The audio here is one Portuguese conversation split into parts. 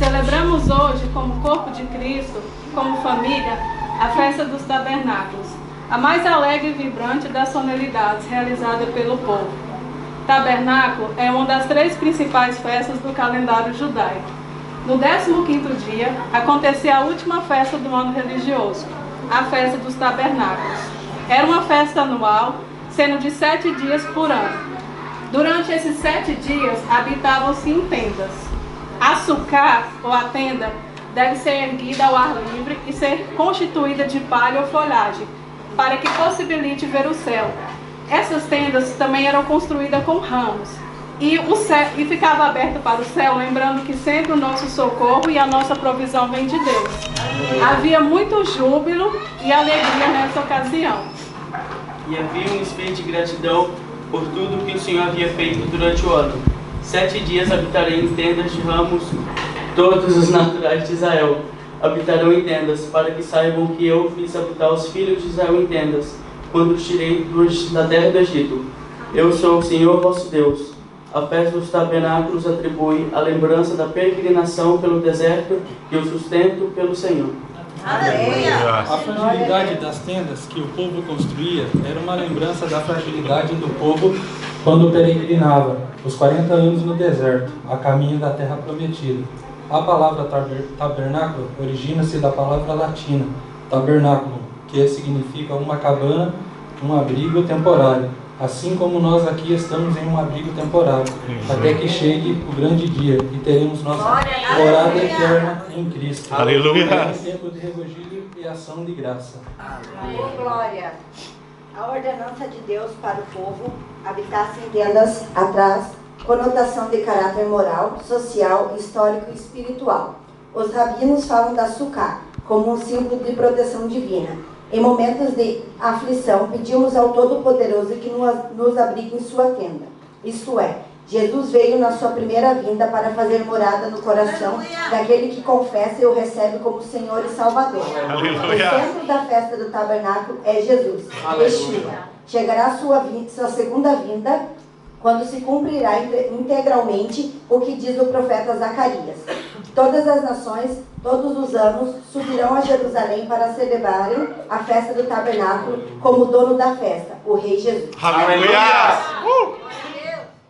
Celebramos hoje, como corpo de Cristo, como família, a festa dos tabernáculos, a mais alegre e vibrante das solenidades realizada pelo povo. Tabernáculo é uma das 3 principais festas do calendário judaico. No 15º dia, acontecia a última festa do ano religioso, a festa dos tabernáculos. Era uma festa anual, sendo de 7 dias por ano. Durante esses 7 dias, habitavam-se em tendas. A sucá, ou a tenda, deve ser erguida ao ar livre e ser constituída de palha ou folhagem, para que possibilite ver o céu. Essas tendas também eram construídas com ramos, e ficava aberta para o céu, lembrando que sempre o nosso socorro e a nossa provisão vem de Deus. Havia muito júbilo e alegria nessa ocasião. E havia um espírito de gratidão por tudo que o Senhor havia feito durante o ano. 7 dias habitarei em tendas de ramos, todos os naturais de Israel habitarão em tendas, para que saibam que eu fiz habitar os filhos de Israel em tendas, quando os tirei da terra do Egito. Eu sou o Senhor vosso Deus. A festa dos tabernáculos atribui a lembrança da peregrinação pelo deserto e o sustento pelo Senhor. Aleluia! A fragilidade das tendas que o povo construía era uma lembrança da fragilidade do povo quando peregrinava os 40 anos no deserto, a caminho da terra prometida. A palavra tabernáculo origina-se da palavra latina tabernáculo, que significa uma cabana, um abrigo temporário. Assim como nós aqui estamos em um abrigo temporário, até que chegue o grande dia e teremos nossa morada eterna em Cristo. Aleluia! É um tempo de regozijo e ação de graça. Glória! A ordenança de Deus para o povo habitar em tendas atrás, conotação de caráter moral, social, histórico e espiritual. Os rabinos falam da sucá como um símbolo de proteção divina. Em momentos de aflição, pedimos ao Todo-Poderoso que nos abrigue em sua tenda. Isto é, Jesus veio na sua primeira vinda para fazer morada no coração daquele que confessa e o recebe como Senhor e Salvador. Aleluia. O centro da festa do tabernáculo é Jesus, Yeshua. Chegará a sua segunda vinda, quando se cumprirá integralmente o que diz o profeta Zacarias. Todas as nações, todos os anos, subirão a Jerusalém para celebrarem a festa do tabernáculo como dono da festa, o Rei Jesus. Aleluia!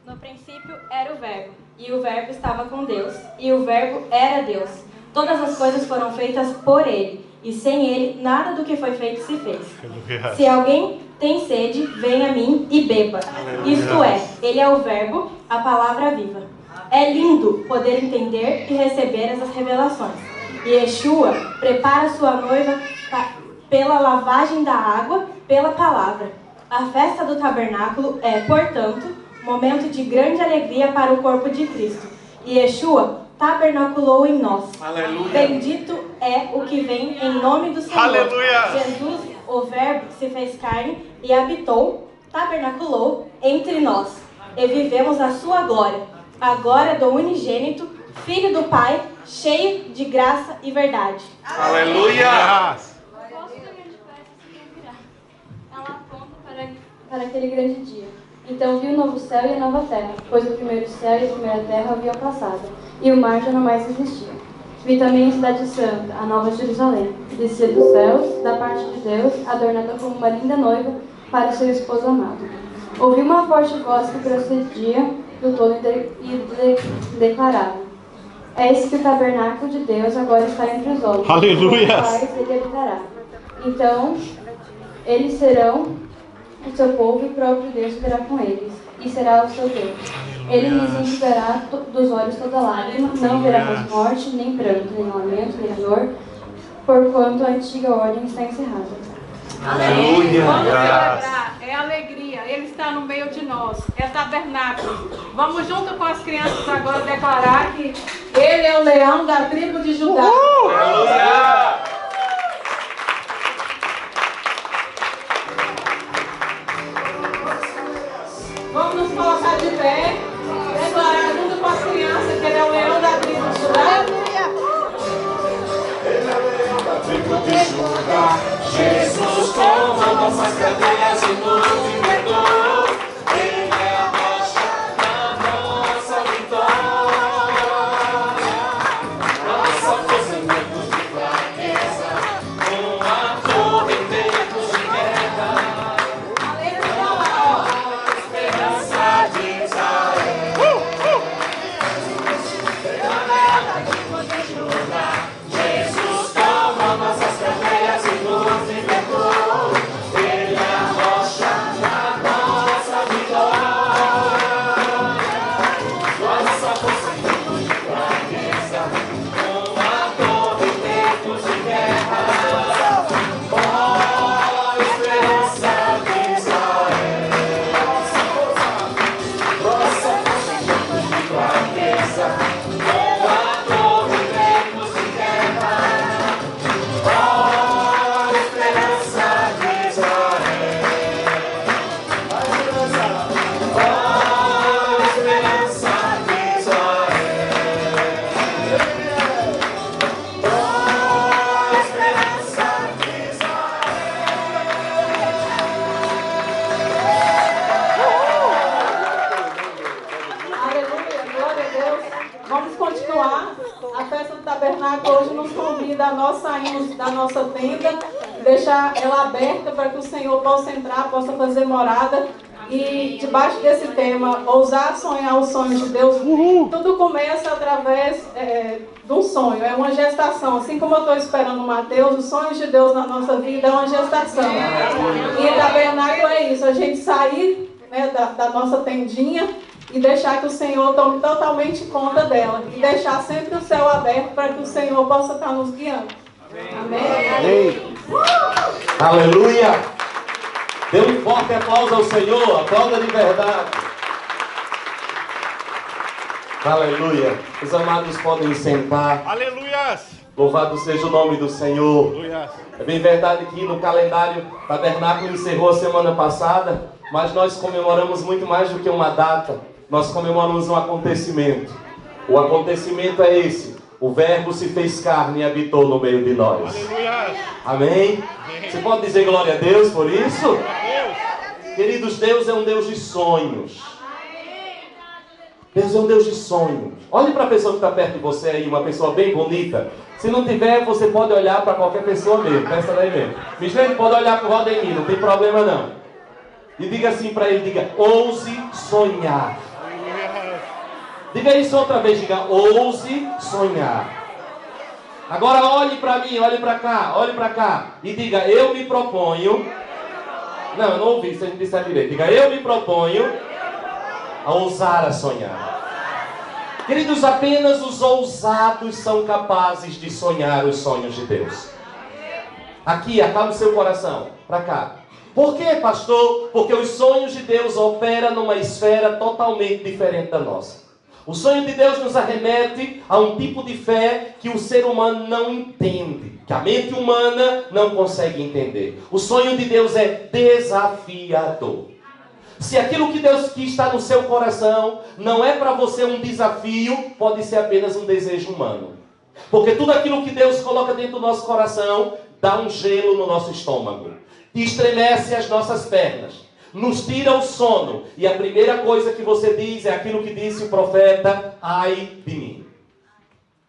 No princípio era o Verbo, e o Verbo estava com Deus, e o Verbo era Deus. Todas as coisas foram feitas por Ele, e sem Ele nada do que foi feito se fez. Aleluia. Se alguém tem sede, venha a mim e beba. Aleluia. Isto é, Ele é o Verbo, a palavra viva. É lindo poder entender e receber essas revelações. E Yeshua prepara sua noiva pela lavagem da água, pela palavra. A festa do tabernáculo é, portanto, momento de grande alegria para o corpo de Cristo. E Yeshua tabernaculou em nós. Aleluia. Bendito é o que vem em nome do Senhor. Aleluia. Jesus, o Verbo, se fez carne e habitou, tabernaculou entre nós. E vivemos a sua glória. A glória do unigênito, Filho do Pai, cheio de graça e verdade. Aleluia! Ela aponta para aquele grande dia. Então vi o novo céu e a nova terra, pois o primeiro céu e a primeira terra haviam passado, e o mar já não mais existia. Vi também a cidade santa, a nova Jerusalém, que descia dos céus, da parte de Deus, adornada como uma linda noiva para seu esposo amado. Ouvi uma forte voz que procedia do todo e declarava: Eis que o tabernáculo de Deus agora está entre os homens. Aleluia! Ele habitará. Então, eles serão o seu povo e o próprio Deus viverá com eles, e será o seu Deus. Ele lhes enxugará dos olhos toda lágrima, não verá mais morte, nem pranto, nem lamento, nem dor, porquanto a antiga ordem está encerrada. Aleluia! Vamos celebrar, é alegria, Ele está no meio de nós, é tabernáculo. Vamos junto com as crianças agora declarar que Ele é o leão da tribo de Judá. Aleluia! Vamos nos colocar de pé, declarar junto com as crianças que Ele é o leão da tribo de Judá. Ele é o leão da tribo de Judá. Jesus toma nossas cadeias e nos libertou. Ele é a rocha da nossa vitória. Vamos continuar. A festa do tabernáculo hoje nos convida a nós sairmos da nossa tenda, deixar ela aberta para que o Senhor possa entrar, possa fazer morada. E debaixo desse tema, ousar sonhar os sonhos de Deus, tudo começa através de um sonho, é uma gestação. Assim como eu estou esperando o Mateus, os sonhos de Deus na nossa vida é uma gestação. E tabernáculo é isso, a gente sair, né, da nossa tendinha e deixar que o Senhor tome totalmente conta dela. E deixar sempre o céu aberto para que o Senhor possa estar nos guiando. Amém? Amém. Aleluia! Dê um forte aplauso ao Senhor, aplauda de verdade. Aleluia. Os amados podem sentar. Aleluias. Louvado seja o nome do Senhor. Aleluias. É bem verdade que no calendário tabernáculo encerrou a semana passada, mas nós comemoramos muito mais do que uma data. Nós comemoramos um acontecimento. O acontecimento é esse. O Verbo se fez carne e habitou no meio de nós. Aleluia. Amém? Você pode dizer glória a Deus por isso? Queridos, Deus é um Deus de sonhos. Deus é um Deus de sonhos. Olhe para a pessoa que está perto de você aí, uma pessoa bem bonita. Se não tiver, você pode olhar para qualquer pessoa mesmo. Pensa daí mesmo. Michele, pode olhar para o Rodemir, não tem problema não. E diga assim para ele, diga, ouse sonhar. Diga isso outra vez, diga, ouse sonhar. Agora olhe para mim, olhe para cá e diga, eu me proponho. Não, eu não ouvi, você não disse direito. Diga, eu me proponho a ousar a sonhar. Queridos, apenas os ousados são capazes de sonhar os sonhos de Deus. Aqui, acalma o seu coração, para cá. Por quê, pastor? Porque os sonhos de Deus operam numa esfera totalmente diferente da nossa. O sonho de Deus nos arremete a um tipo de fé que o ser humano não entende, que a mente humana não consegue entender. O sonho de Deus é desafiador. Se aquilo que Deus que está no seu coração não é para você um desafio, pode ser apenas um desejo humano. Porque tudo aquilo que Deus coloca dentro do nosso coração dá um gelo no nosso estômago, estremece as nossas pernas, nos tira o sono. E a primeira coisa que você diz é aquilo que disse o profeta: ai de mim.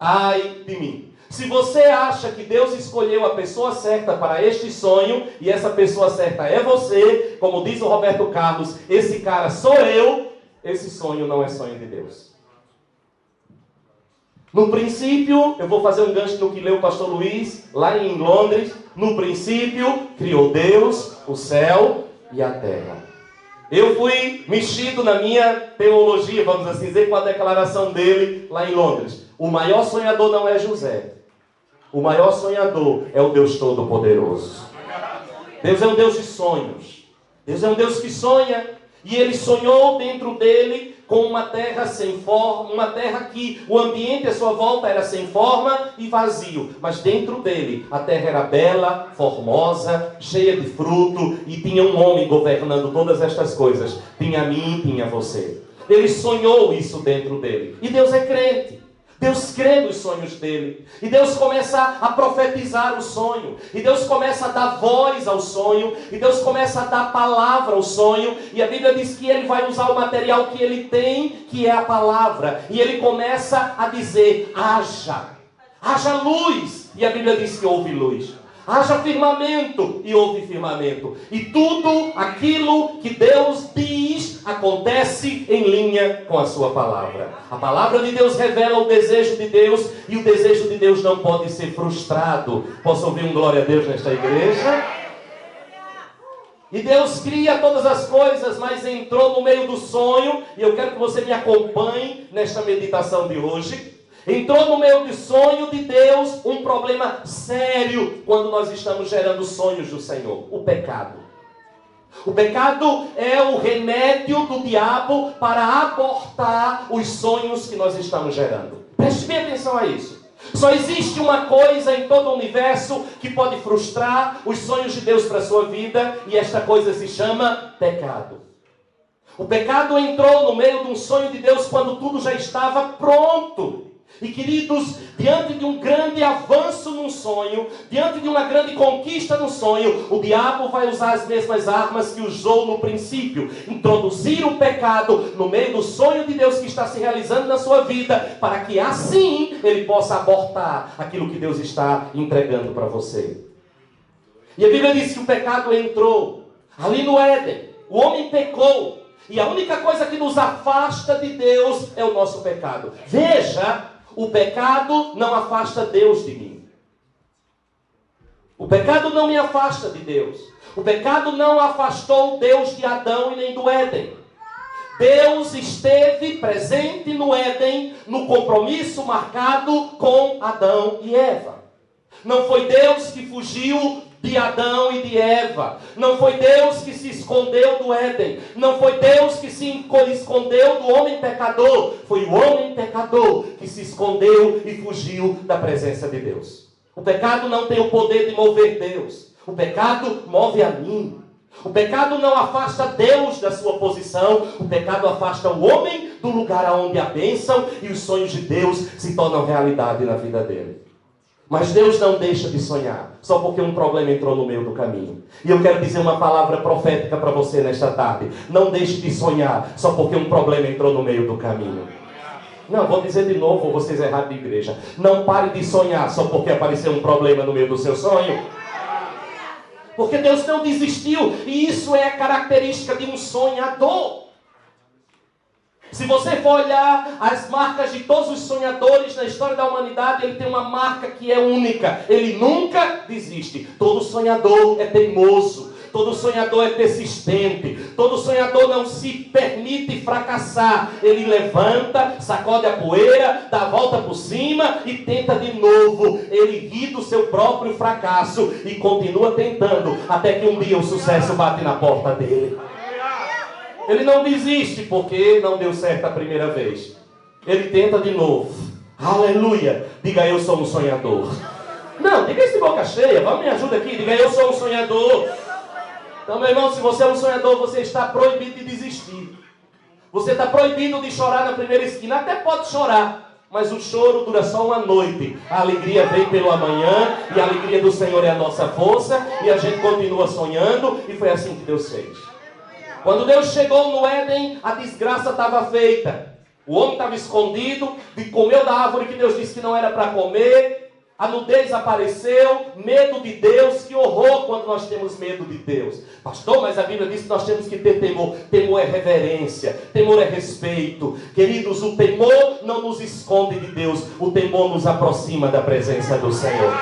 Ai de mim. Se você acha que Deus escolheu a pessoa certa para este sonho, e essa pessoa certa é você, como diz o Roberto Carlos, esse cara sou eu, esse sonho não é sonho de Deus. No princípio, eu vou fazer um gancho no que leu o pastor Luiz, lá em Londres. No princípio, criou Deus o céu e a terra. Eu fui mexido na minha teologia, vamos assim dizer, com a declaração dele lá em Londres. O maior sonhador não é José. O maior sonhador é o Deus Todo-Poderoso. Deus é um Deus de sonhos. Deus é um Deus que sonha. E ele sonhou dentro dele com uma terra sem forma, uma terra que o ambiente à sua volta era sem forma e vazio. Mas dentro dele a terra era bela, formosa, cheia de fruto, e tinha um homem governando todas estas coisas. Tinha a mim, tinha você. Ele sonhou isso dentro dele. E Deus é crente. Deus crê nos sonhos dele. E Deus começa a profetizar o sonho. E Deus começa a dar voz ao sonho. E Deus começa a dar palavra ao sonho. E a Bíblia diz que ele vai usar o material que ele tem, que é a palavra. E ele começa a dizer: haja. Haja luz. E a Bíblia diz que houve luz. Haja firmamento, e houve firmamento. E tudo aquilo que Deus diz acontece em linha com a sua palavra. A palavra de Deus revela o desejo de Deus, e o desejo de Deus não pode ser frustrado. Posso ouvir um glória a Deus nesta igreja? E Deus cria todas as coisas, mas entrou no meio do sonho, e eu quero que você me acompanhe nesta meditação de hoje. Entrou no meio do sonho de Deus um problema sério quando nós estamos gerando sonhos do Senhor: o pecado. O pecado é o remédio do diabo para abortar os sonhos que nós estamos gerando. Preste bem atenção a isso. Só existe uma coisa em todo o universo que pode frustrar os sonhos de Deus para a sua vida, e esta coisa se chama pecado. O pecado entrou no meio de um sonho de Deus quando tudo já estava pronto. E queridos, diante de um grande avanço num sonho, diante de uma grande conquista no sonho, o diabo vai usar as mesmas armas que usou no princípio. Introduzir o pecado no meio do sonho de Deus que está se realizando na sua vida, para que assim ele possa abortar aquilo que Deus está entregando para você. E a Bíblia diz que o pecado entrou ali no Éden. O homem pecou. E a única coisa que nos afasta de Deus é o nosso pecado. Veja, o pecado não afasta Deus de mim. O pecado não me afasta de Deus. O pecado não afastou Deus de Adão e nem do Éden. Deus esteve presente no Éden, no compromisso marcado com Adão e Eva. Não foi Deus que fugiu de Adão e de Eva. Não foi Deus que se escondeu do Éden. Não foi Deus que se escondeu do homem pecador. Foi o homem pecador que se escondeu e fugiu da presença de Deus. O pecado não tem o poder de mover Deus. O pecado move a mim. O pecado não afasta Deus da sua posição. O pecado afasta o homem do lugar onde a bênção e os sonhos de Deus se tornam realidade na vida dele. Mas Deus não deixa de sonhar, só porque um problema entrou no meio do caminho. E eu quero dizer uma palavra profética para você nesta tarde. Não deixe de sonhar, só porque um problema entrou no meio do caminho. Não, vou dizer de novo, vocês erraram de igreja. Não pare de sonhar, só porque apareceu um problema no meio do seu sonho. Porque Deus não desistiu, e isso é a característica de um sonhador. Se você for olhar as marcas de todos os sonhadores na história da humanidade, ele tem uma marca que é única. Ele nunca desiste. Todo sonhador é teimoso. Todo sonhador é persistente. Todo sonhador não se permite fracassar. Ele levanta, sacode a poeira, dá a volta por cima e tenta de novo. Ele ri do seu próprio fracasso e continua tentando até que um dia o sucesso bate na porta dele. Ele não desiste porque não deu certo a primeira vez. Ele tenta de novo. Aleluia! Diga, eu sou um sonhador. Não, diga isso de boca cheia. Vamos, me ajuda aqui. Diga, eu sou um sonhador. Então, meu irmão, se você é um sonhador, você está proibido de desistir. Você está proibido de chorar na primeira esquina. Até pode chorar, mas o choro dura só uma noite. A alegria vem pelo amanhã, e a alegria do Senhor é a nossa força, e a gente continua sonhando, e foi assim que Deus fez. Quando Deus chegou no Éden, a desgraça estava feita. O homem estava escondido, comeu da árvore que Deus disse que não era para comer. A nudez apareceu, medo de Deus. Que horror quando nós temos medo de Deus. Pastor, mas a Bíblia diz que nós temos que ter temor. Temor é reverência, temor é respeito. Queridos, o temor não nos esconde de Deus. O temor nos aproxima da presença do Senhor.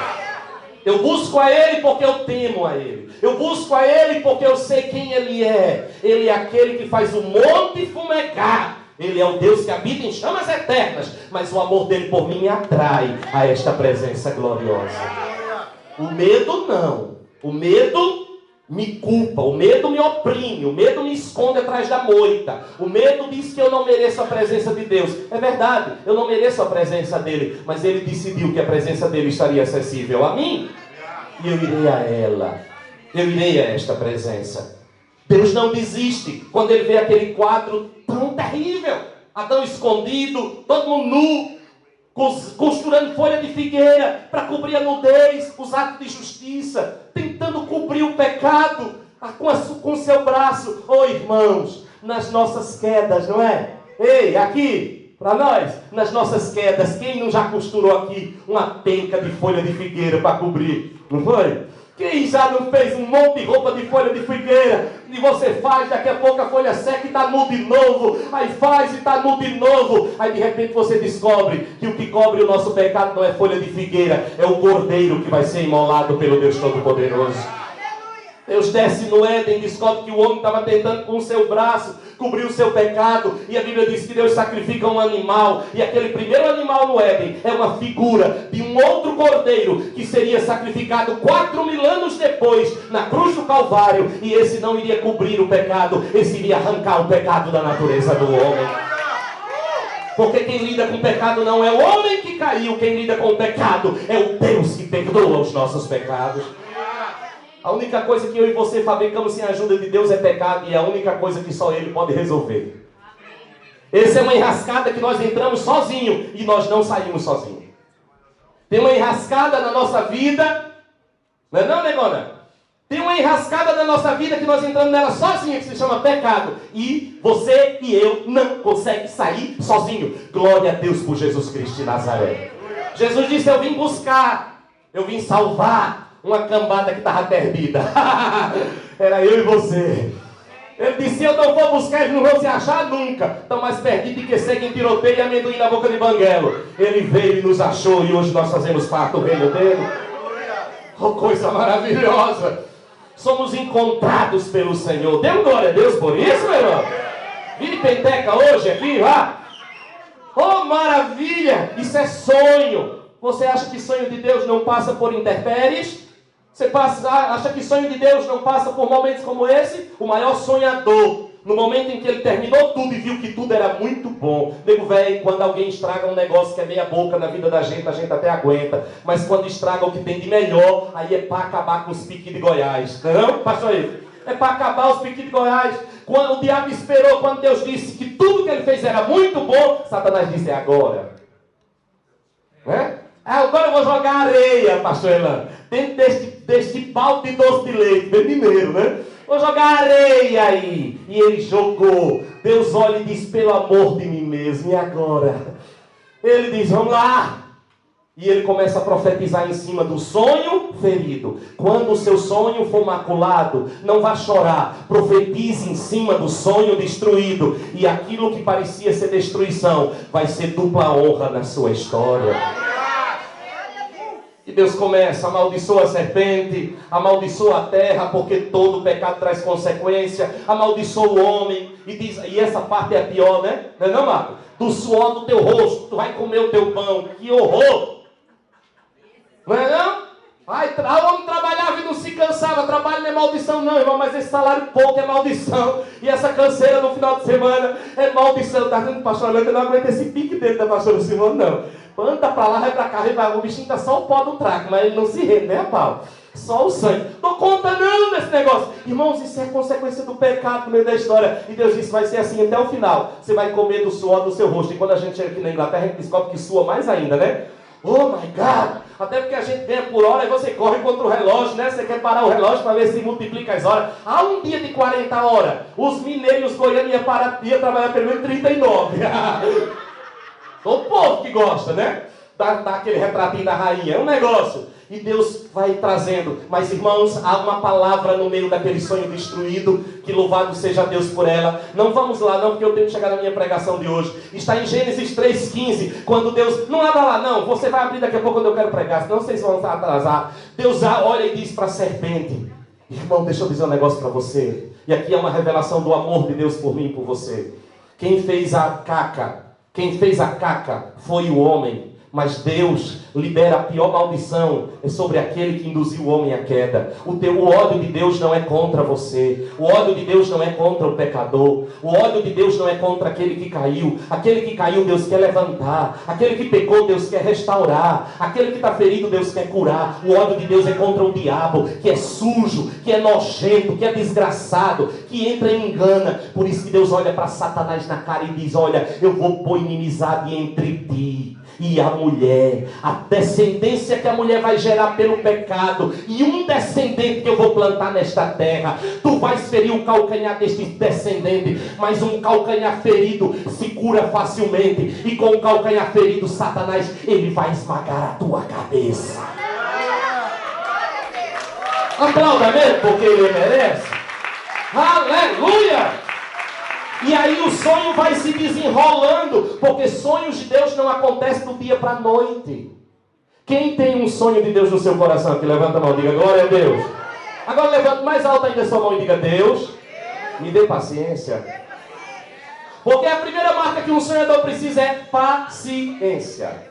Eu busco a Ele porque eu temo a Ele. Eu busco a Ele porque eu sei quem Ele é. Ele é aquele que faz o monte fumegar. Ele é o Deus que habita em chamas eternas. Mas o amor dele por mim me atrai a esta presença gloriosa. O medo não. O medo me culpa. O medo me oprime. O medo me esconde atrás da moita. O medo diz que eu não mereço a presença de Deus. É verdade, eu não mereço a presença dele. Mas ele decidiu que a presença dele estaria acessível a mim. E eu irei a ela. Eu irei a esta presença. Deus não desiste quando ele vê aquele quadro tão terrível. Adão escondido, todo mundo nu, costurando folha de figueira para cobrir a nudez, os atos de justiça, tentando cobrir o pecado com seu braço. Oh, irmãos, nas nossas quedas, não é? Ei, aqui, para nós, nas nossas quedas, quem não já costurou aqui uma penca de folha de figueira para cobrir? Não foi? Quem já não fez um monte de roupa de folha de figueira? E você faz, daqui a pouco a folha seca e está nu de novo. Aí faz e está nu de novo. Aí de repente você descobre que o que cobre o nosso pecado não é folha de figueira, é o cordeiro que vai ser imolado pelo Deus Todo-Poderoso. Deus desce no Éden e descobre que o homem estava tentando com o seu braço cobrir o seu pecado. E a Bíblia diz que Deus sacrifica um animal. E aquele primeiro animal no Éden é uma figura de um outro cordeiro que seria sacrificado 4.000 anos depois na cruz do Calvário. E esse não iria cobrir o pecado, esse iria arrancar o pecado da natureza do homem. Porque quem lida com o pecado não é o homem que caiu. Quem lida com o pecado é o Deus que perdoa os nossos pecados. A única coisa que eu e você fabricamos sem a ajuda de Deus é pecado. E é a única coisa que só Ele pode resolver. Essa é uma enrascada que nós entramos sozinho e nós não saímos sozinhos. Tem uma enrascada na nossa vida, não é não, negona? Tem uma enrascada na nossa vida que nós entramos nela sozinho, que se chama pecado. E você e eu não conseguem sair sozinho. Glória a Deus por Jesus Cristo de Nazaré. Jesus disse, eu vim buscar, eu vim salvar uma cambada que estava perdida. Era eu e você. Ele disse, eu não vou buscar, eles não vão se achar nunca. Estão mais perdidos que segue em tiroteio e amendoim na boca de banguelo. Ele veio e nos achou e hoje nós fazemos parte do reino dele. Oh, coisa maravilhosa. Somos encontrados pelo Senhor. Dê glória a Deus por isso, meu irmão. Vire penteca hoje aqui, vá. Oh, maravilha. Isso é sonho. Você acha que sonho de Deus não passa por intempéries? Você acha que sonho de Deus não passa por momentos como esse? O maior sonhador, no momento em que ele terminou tudo e viu que tudo era muito bom. Nego velho, quando alguém estraga um negócio que é meia boca na vida da gente, a gente até aguenta. Mas quando estraga o que tem de melhor, aí é para acabar com os piques de Goiás. Não, pastor Ivo? É para acabar os piques de Goiás. Quando o diabo esperou, quando Deus disse que tudo que ele fez era muito bom, Satanás disse, é agora. Né? Agora eu vou jogar areia, pastor Elan, dentro deste balde de doce de leite, bem mineiro, né? Vou jogar areia aí. E ele jogou. Deus olha e diz, pelo amor de mim mesmo, e agora? Ele diz, vamos lá. E ele começa a profetizar em cima do sonho ferido. Quando o seu sonho for maculado, não vá chorar. Profetize em cima do sonho destruído. E aquilo que parecia ser destruição, vai ser dupla honra na sua história. E Deus começa, amaldiçoa a serpente, amaldiçoa a terra, porque todo pecado traz consequência, amaldiçoa o homem, e diz, e essa parte é a pior, né? Não é não, Marco? Do suor do teu rosto, tu vai comer o teu pão, que horror! Não é não? O homem trabalhava e não se cansava, trabalho não é maldição não, irmão, mas esse salário pouco é maldição, e essa canseira no final de semana é maldição. Tá dizendo, pastor, eu não aguento esse pique dentro da pastora Simone, não. Anda pra lá, vai pra cá, vai pra lá. O bichinho tá só o pó do traque, mas ele não se rende, né, pau? Só o sangue. Dou conta não desse negócio. Irmãos, isso é consequência do pecado no meio da história. E Deus disse, vai ser assim até o final. Você vai comer do suor do seu rosto. E quando a gente chega aqui na Inglaterra, a gente descobre que sua mais ainda, né? Oh my God! Até porque a gente ganha por hora e você corre contra o relógio, né? Você quer parar o relógio para ver se multiplica as horas. Há um dia de 40 horas. Os mineiros goianos iam trabalhar pelo menos 39. O povo que gosta, né? Dá aquele retratinho da rainha. É um negócio. E Deus vai trazendo. Mas, irmãos, há uma palavra no meio daquele sonho destruído. Que louvado seja Deus por ela. Não vamos lá não, porque eu tenho que chegar na minha pregação de hoje. Está em Gênesis 3,15. Quando Deus... Não abra lá não. Você vai abrir daqui a pouco quando eu quero pregar. Senão vocês vão atrasar. Deus olha e diz para a serpente. Irmão, deixa eu dizer um negócio para você. E aqui é uma revelação do amor de Deus por mim e por você. Quem fez a caca foi o homem. Mas Deus libera a pior maldição sobre aquele que induziu o homem à queda. O ódio de Deus não é contra você. O ódio de Deus não é contra o pecador. O ódio de Deus não é contra aquele que caiu. Aquele que caiu, Deus quer levantar. Aquele que pecou, Deus quer restaurar. Aquele que está ferido, Deus quer curar. O ódio de Deus é contra o diabo, que é sujo, que é nojento, que é desgraçado, que entra e engana. Por isso que Deus olha para Satanás na cara e diz, olha, eu vou pôr inimizade entre ti e a mulher, a descendência que a mulher vai gerar pelo pecado, e um descendente que eu vou plantar nesta terra. Tu vais ferir o calcanhar deste descendente, mas um calcanhar ferido se cura facilmente, e com o calcanhar ferido, Satanás, ele vai esmagar a tua cabeça. Aplauda mesmo, porque ele merece. Aleluia! E aí o sonho vai se desenrolando, porque sonhos de Deus não acontecem do dia para a noite. Quem tem um sonho de Deus no seu coração aqui? Levanta a mão, diga glória a Deus. Agora levanta mais alto ainda a sua mão e diga, Deus, me dê paciência. Porque a primeira marca que um sonhador precisa é paciência.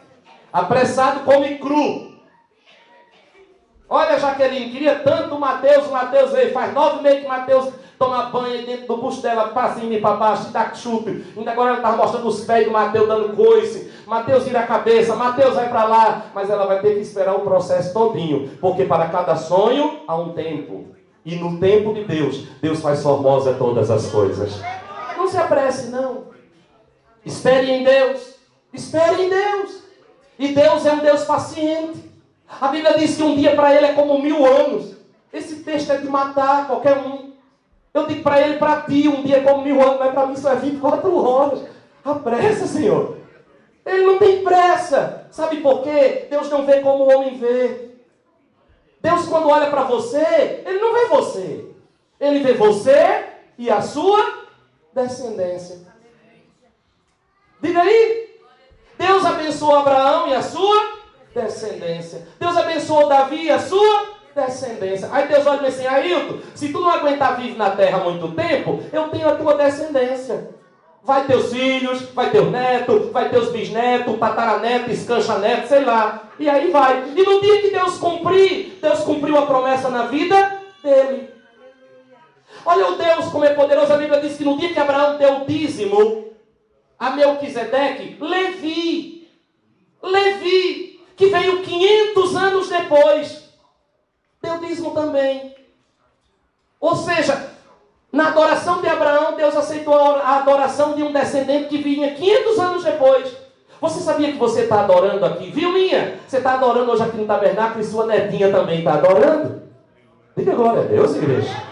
Apressado come cru. Olha, Jaqueline, queria tanto o Mateus veio, faz 9 meses que o Mateus toma banho dentro do bucho dela, para cima e para baixo, e dá chute. Ainda agora ela estava mostrando os pés do Mateus dando coice. Mateus vira a cabeça, Mateus vai para lá. Mas ela vai ter que esperar o processo todinho, porque para cada sonho há um tempo. E no tempo de Deus, Deus faz formosa todas as coisas. Não se apresse, não. Espere em Deus. Espere em Deus. E Deus é um Deus paciente. A Bíblia diz que um dia para Ele é como 1000 anos. Esse texto é de matar qualquer um. Eu digo para ele, para ti, um dia é como 1000 anos, mas para mim só é 24 horas. A pressa, Senhor. Ele não tem pressa. Sabe por quê? Deus não vê como o homem vê. Deus, quando olha para você, Ele não vê você. Ele vê você e a sua descendência. Diga aí. Deus abençoou Abraão e a sua descendência. Deus abençoou Davi e a sua descendência. Aí Deus olha assim, Ailton, se tu não aguentar viver na terra há muito tempo, eu tenho a tua descendência. Vai teus filhos, vai teu neto, vai teus bisnetos, tataraneto, escancha-neto, sei lá. E aí vai. E no dia que Deus cumpriu a promessa na vida dele. Olha o Deus como é poderoso. A Bíblia diz que no dia que Abraão deu o dízimo a Melquisedeque, Levi, que veio 500 anos depois, deu dízimo também. Ou seja, na adoração de Abraão, Deus aceitou a adoração de um descendente que vinha 500 anos depois. Você sabia que você está adorando aqui? Viu, minha? Você está adorando hoje aqui no tabernáculo e sua netinha também está adorando? Diga glória a Deus, igreja.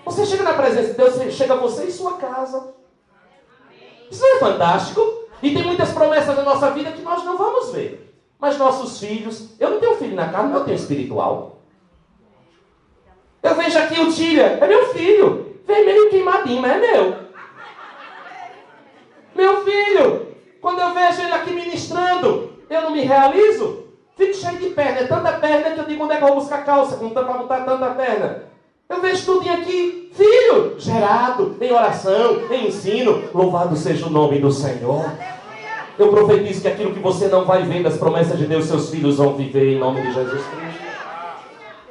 Você chega na presença de Deus, chega você e sua casa. Isso não é fantástico? E tem muitas promessas na nossa vida que nós não vamos ver. Mas nossos filhos, eu não tenho filho na carne, mas eu tenho espiritual. Eu vejo aqui o Tília, é meu filho. Vermelho queimadinho, mas é meu. Meu filho, quando eu vejo ele aqui ministrando, eu não me realizo? Fico cheio de perna. É tanta perna que eu digo, onde é que eu vou buscar calça? Não dá para botar tanta perna. Eu vejo tudo aqui, filho, gerado, em oração, em ensino. Louvado seja o nome do Senhor. Eu profetizo que aquilo que você não vai ver das promessas de Deus, seus filhos vão viver em nome de Jesus Cristo.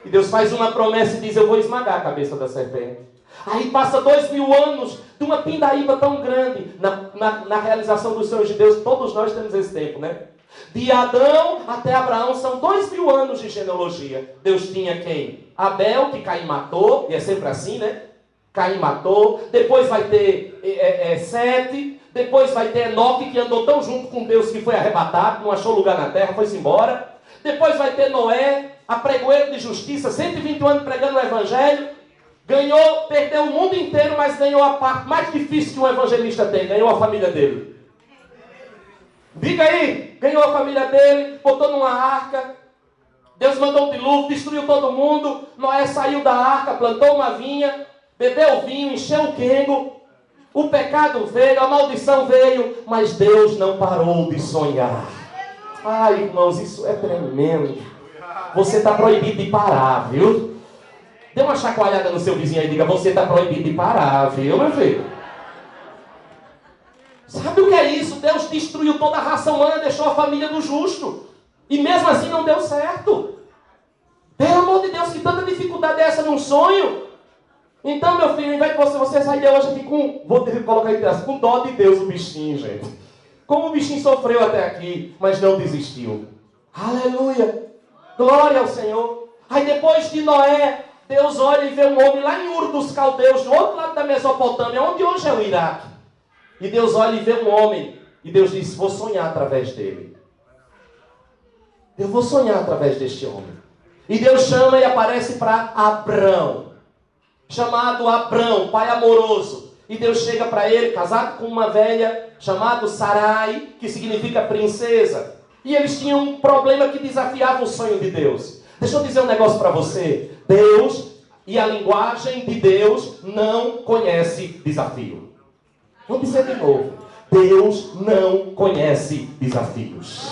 E Deus faz uma promessa e diz, eu vou esmagar a cabeça da serpente. Aí passa 2000 anos de uma pindaíba tão grande na realização dos sonhos de Deus. Todos nós temos esse tempo, né? De Adão até Abraão são 2000 anos de genealogia. Deus tinha quem? Abel, que Caim matou, e é sempre assim, né? Caim matou. Depois vai ter Sete. Depois vai ter Enoque, que andou tão junto com Deus que foi arrebatado, não achou lugar na terra, foi-se embora. Depois vai ter Noé, apregoeiro de justiça, 121 anos pregando o evangelho. Ganhou, perdeu o mundo inteiro, mas ganhou a parte mais difícil que um evangelista tem. Ganhou a família dele. Diga aí, ganhou a família dele, botou numa arca. Deus mandou um dilúvio, destruiu todo mundo. Noé saiu da arca, plantou uma vinha, bebeu vinho, encheu o quengo. O pecado veio, a maldição veio, mas Deus não parou de sonhar. Ai, irmãos, isso é tremendo. Você está proibido de parar, viu? Dê uma chacoalhada no seu vizinho aí e diga, você está proibido de parar, viu, meu filho? Sabe o que é isso? Deus destruiu toda a raça humana, deixou a família do justo. E mesmo assim não deu certo. Pelo amor de Deus, que tanta dificuldade é essa num sonho? Então, meu filho, ao invés de você sair de hoje aqui com, vou colocar aí com dó de Deus o bichinho, gente. Como o bichinho sofreu até aqui, mas não desistiu. Aleluia! Glória ao Senhor. Aí depois de Noé, Deus olha e vê um homem lá em Ur dos Caldeus, do outro lado da Mesopotâmia, onde hoje é o Iraque. E Deus olha e vê um homem. E Deus diz, vou sonhar através dele. Eu vou sonhar através deste homem. E Deus chama e aparece para Abrão. Chamado Abrão, pai amoroso. E Deus chega para ele, casado com uma velha, chamada Sarai, que significa princesa. E eles tinham um problema que desafiava o sonho de Deus. Deixa eu dizer um negócio para você. Deus e a linguagem de Deus não conhece desafio. Vou dizer de novo. Deus não conhece desafios.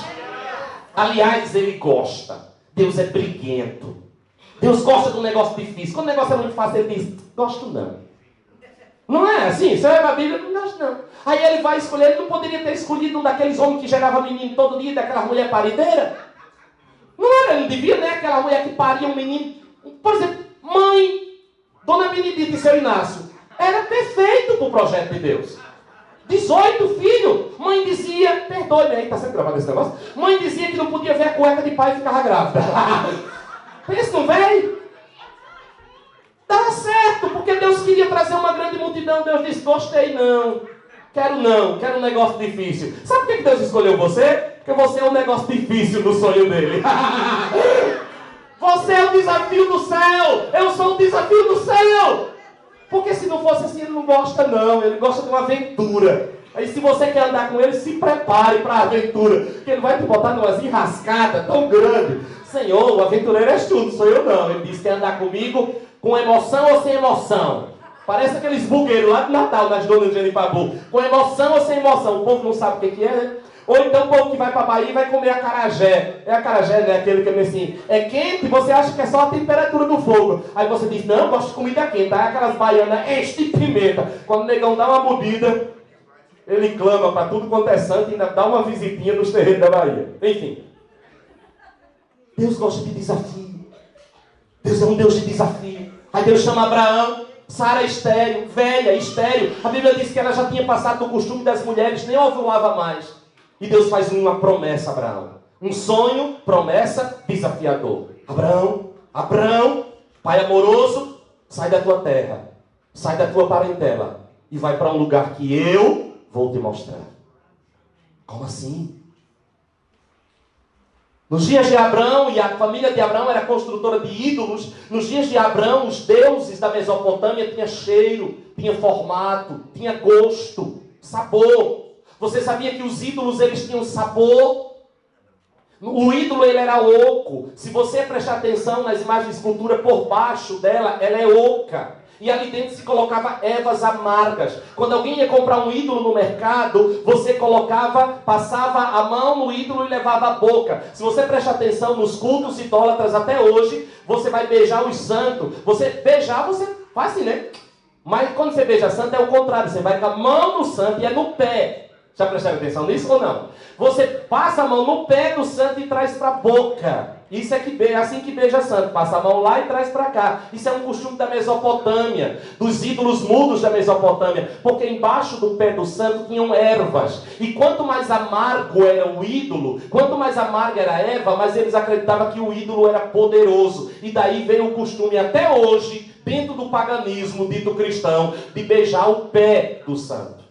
Aliás, Ele gosta. Deus é briguento. Deus gosta de um negócio difícil. Quando o negócio é muito fácil, Ele diz, gosto não. Não é assim? Você vai para a Bíblia, não gosto não. Aí Ele vai escolher, Ele não poderia ter escolhido um daqueles homens que gerava menino todo dia, daquela mulher parideira? Não era, Ele não devia, né? Aquela mulher que paria um menino. Por exemplo, mãe, Dona Benedita e seu Inácio. Era perfeito para o projeto de Deus. 18 filhos. Mãe dizia, perdoe-me aí, está sendo gravado esse negócio? Mãe dizia que não podia ver a cueca de pai e ficava grávida. Pensa, não veio? Dá certo, porque Deus queria trazer uma grande multidão. Deus disse, gostei não. Quero não, quero um negócio difícil. Sabe por que Deus escolheu você? Porque você é um negócio difícil no sonho dele. Você é o desafio do céu. Eu sou o desafio do céu. Porque se não fosse assim, ele não gosta não. Ele gosta de uma aventura. Aí se você quer andar com ele, se prepare para a aventura. Porque ele vai te botar numas enrascadas tão grandes. Senhor, o aventureiro és tu, não sou eu não. Ele disse que quer andar comigo com emoção ou sem emoção. Parece aqueles bugueiros lá de Natal, nas donas de Genipabu. Com emoção ou sem emoção. O povo não sabe o que é, né? Ou então o povo que vai para a Bahia vai comer acarajé. É acarajé, né? Aquele que é assim, é quente, você acha que é só a temperatura do fogo. Aí você diz, não, eu gosto de comida quente. Aí aquelas baianas enchem de pimenta. Quando o negão dá uma mordida, ele clama para tudo quanto é santo e ainda dá uma visitinha nos terreiros da Bahia. Enfim. Deus gosta de desafio. Deus é um Deus de desafio. Aí Deus chama Abraão. Sara estéril, velha, estéril. A Bíblia diz que ela já tinha passado do costume das mulheres, nem ovulava mais. E Deus faz uma promessa a Abraão. Um sonho, promessa, desafiador. Abraão, pai amoroso, sai da tua terra, sai da tua parentela e vai para um lugar que eu vou te mostrar. Como assim? Nos dias de Abrão, e a família de Abrão era construtora de ídolos, nos dias de Abrão, os deuses da Mesopotâmia tinham cheiro, tinha formato, tinha gosto, sabor. Você sabia que os ídolos eles tinham sabor? O ídolo ele era oco. Se você prestar atenção nas imagens de escultura, por baixo dela, ela é oca. E ali dentro se colocava ervas amargas. Quando alguém ia comprar um ídolo no mercado, você passava a mão no ídolo e levava a boca. Se você prestar atenção nos cultos idólatras até hoje, você vai beijar os santos. Você faz assim, né? Mas quando você beija santo é o contrário. Você vai com a mão no santo e é no pé. Já prestaram atenção nisso ou não? Você passa a mão no pé do santo e traz para a boca. Isso é assim que beija santo. Passa a mão lá e traz para cá. Isso é um costume da Mesopotâmia, dos ídolos mudos da Mesopotâmia. Porque embaixo do pé do santo tinham ervas. E quanto mais amargo era o ídolo, quanto mais amarga era a erva, mais eles acreditavam que o ídolo era poderoso. E daí veio o costume até hoje, dentro do paganismo dito cristão, de beijar o pé do santo.